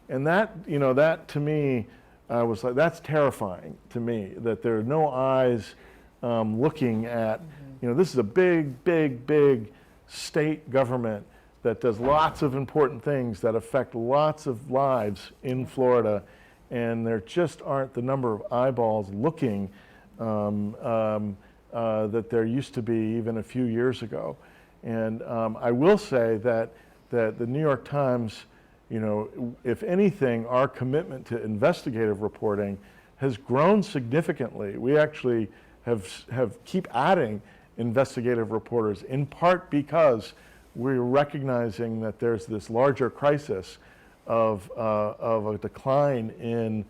S21: that, you know, that to me was like, that's terrifying to me, that there are no eyes looking at, you know, this is a big state government that does lots of important things that affect lots of lives in Florida, and there just aren't the number of eyeballs looking that there used to be even a few years ago. And I will say that the New York Times, you know, if anything, our commitment to investigative reporting has grown significantly. We actually have keep adding investigative reporters, in part because we're recognizing that there's this larger crisis of a decline in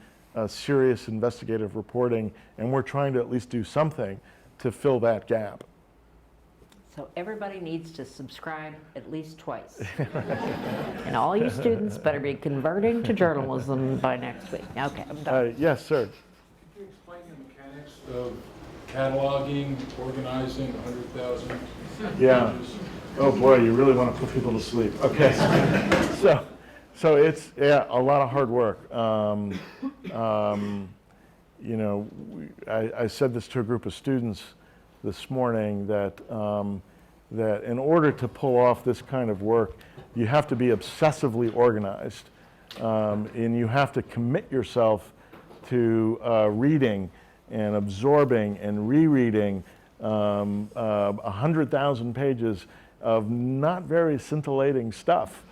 S21: serious investigative reporting, and we're trying to at least do something to fill that gap.
S20: So everybody needs to subscribe at least twice. And all you students better be converting to journalism by next week. Okay, I'm done.
S21: Yes, sir.
S6: Could you explain the mechanics of cataloging, organizing 100,000
S21: Yeah.
S6: pages?
S21: Oh boy, you really want to put people to sleep. Okay. So it's, yeah, a lot of hard work. You know, I said this to a group of students this morning, that that in order to pull off this kind of work, you have to be obsessively organized, and you have to commit yourself to reading and absorbing and rereading 100,000 pages of not very scintillating stuff.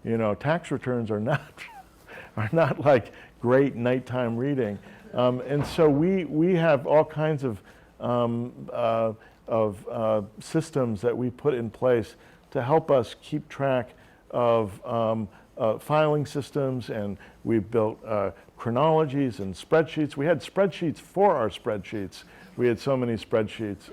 S21: You know, tax returns are not like great nighttime reading, and so we have all kinds of systems that we put in place to help us keep track of filing systems, and we've built chronologies and spreadsheets. We had spreadsheets for our spreadsheets. We had so many spreadsheets,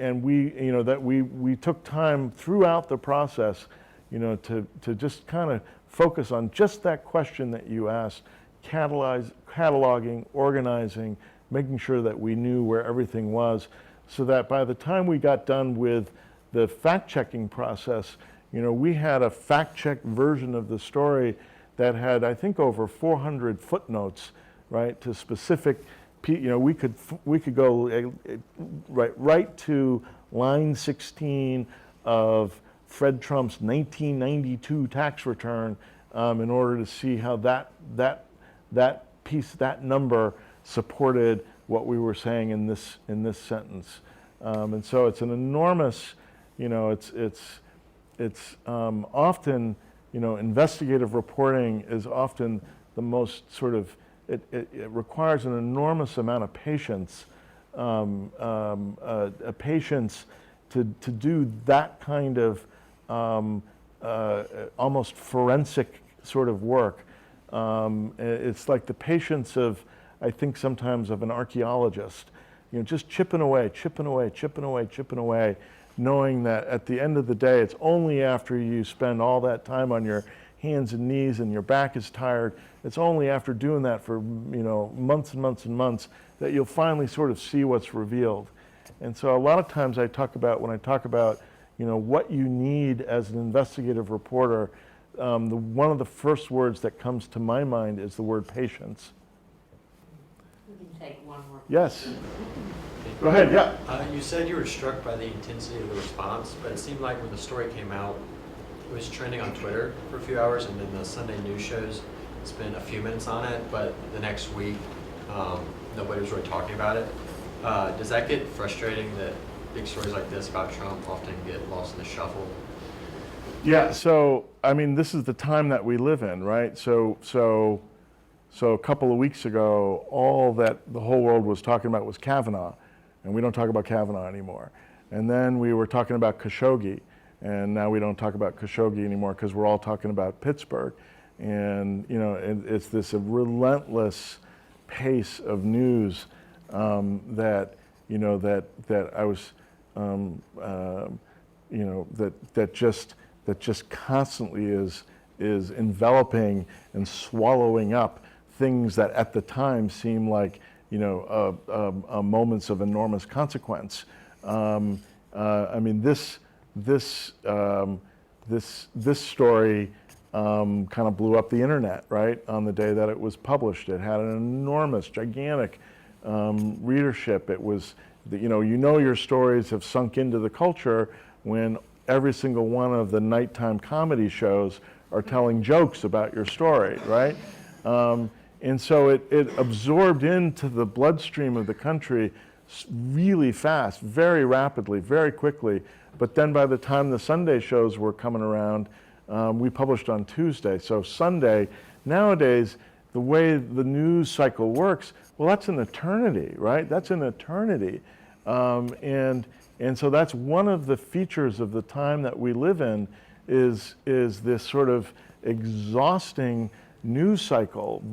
S21: and we, you know, that we took time throughout the process, you know, to just kind of focus on just that question that you asked: cataloging, organizing, making sure that we knew where everything was, so that by the time we got done with the fact-checking process, you know, we had a fact-checked version of the story that had, I think, over 400 footnotes, right, to specific, you know, we could go right to line 16 of Fred Trump's 1992 tax return in order to see how that number supported what we were saying in this sentence, and so it's an enormous, you know, it's often, you know, investigative reporting is often the most sort of, it requires an enormous amount of patience, patience to do that kind of almost forensic sort of work. It's like the patience of, I think sometimes, of an archaeologist, you know, just chipping away, knowing that at the end of the day, it's only after you spend all that time on your hands and knees and your back is tired, it's only after doing that for months and months and months that you'll finally sort of see what's revealed. And so a lot of times when I talk about what you need as an investigative reporter, one of the first words that comes to my mind is the word patience.
S20: We can take one more.
S21: Yes. Go ahead, yeah.
S8: You said you were struck by the intensity of the response, but it seemed like when the story came out, it was trending on Twitter for a few hours, and then the Sunday news shows spent a few minutes on it, but the next week, nobody was really talking about it. Does that get frustrating that big stories like this about Trump often get lost in the shuffle?
S21: Yeah, so, I mean, this is the time that we live in, right? So a couple of weeks ago, all that the whole world was talking about was Kavanaugh, and we don't talk about Kavanaugh anymore. And then we were talking about Khashoggi, and now we don't talk about Khashoggi anymore because we're all talking about Pittsburgh. And, it's this relentless pace of news that I was, that just constantly is enveloping and swallowing up things that at the time seem like moments of enormous consequence. I mean, this story kind of blew up the internet, right, on the day that it was published. It had an enormous, gigantic readership. It was, your stories have sunk into the culture when every single one of the nighttime comedy shows are telling jokes about your story, right? And so it absorbed into the bloodstream of the country really fast, very rapidly, very quickly. But then by the time the Sunday shows were coming around, we published on Tuesday. So Sunday, nowadays, the way the news cycle works, well, that's an eternity, right? That's an eternity. And so that's one of the features of the time that we live in is this sort of exhausting news cycle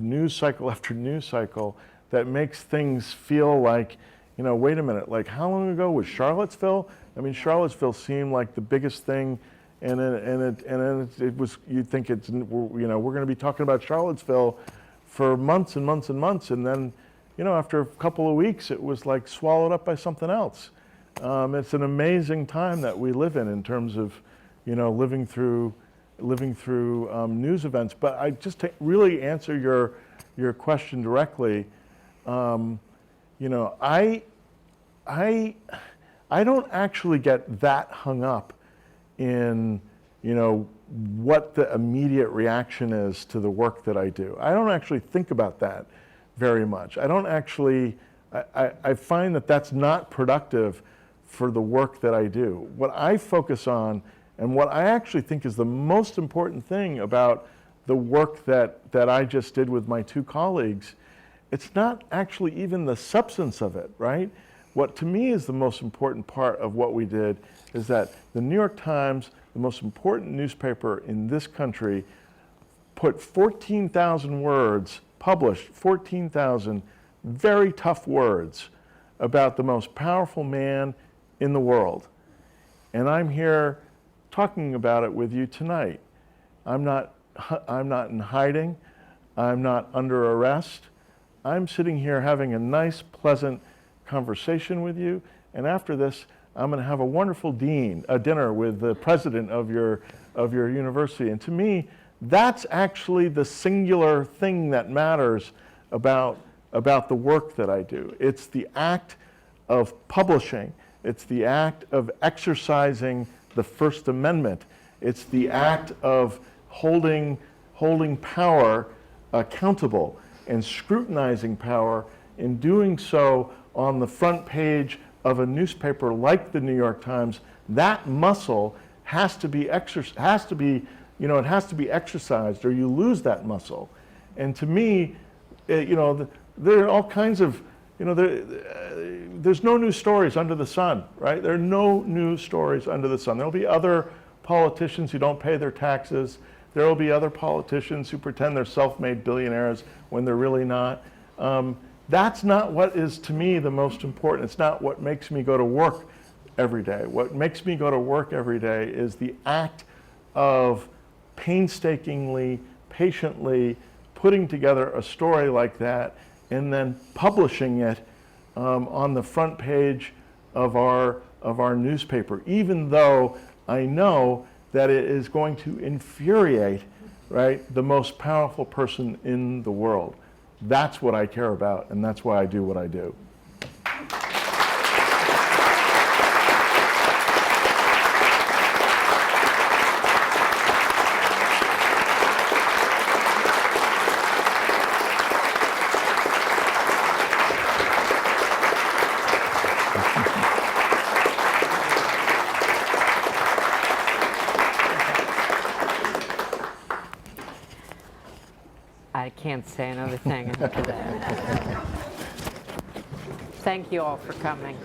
S21: after news cycle that makes things feel like, wait a minute, like how long ago was Charlottesville? I mean, Charlottesville seemed like the biggest thing, and it was, you'd think we're going to be talking about Charlottesville for months and months and months, and then, after a couple of weeks, it was like swallowed up by something else. It's an amazing time that we live in terms of, living through news events. But I just to really answer your question directly, I don't actually get that hung up in, what the immediate reaction is to the work that I do. I don't actually think about that very much. I don't actually, I find that that's not productive for the work that I do. What I focus on and what I actually think is the most important thing about the work that I just did with my two colleagues, it's not actually even the substance of it, right? What to me is the most important part of what we did is that the New York Times, the most important newspaper in this country, put 14,000 words, published 14,000 very tough words about the most powerful man in the world. And I'm here talking about it with you tonight. I'm not in hiding. I'm not under arrest. I'm sitting here having a nice, pleasant conversation with you. And after this, I'm going to have a wonderful dinner with the president of your university. And to me, that's actually the singular thing that matters about the work that I do. It's the act of publishing. It's the act of exercising the First Amendment. It's the act of holding power accountable and scrutinizing power, in doing so on the front page of a newspaper like the New York Times. That muscle has to be exercised, or you lose that muscle. And to me, there are all kinds of, there's no new stories under the sun, right? There are no new stories under the sun. There'll be other politicians who don't pay their taxes. There will be other politicians who pretend they're self-made billionaires when they're really not. That's not what is, to me, the most important. It's not what makes me go to work every day. What makes me go to work every day is the act of painstakingly, patiently putting together a story like that and then publishing it on the front page of our newspaper, even though I know that it is going to infuriate, right, the most powerful person in the world. That's what I care about, and that's why I do what I do.
S20: I can't say another thing after that. Thank you all for coming.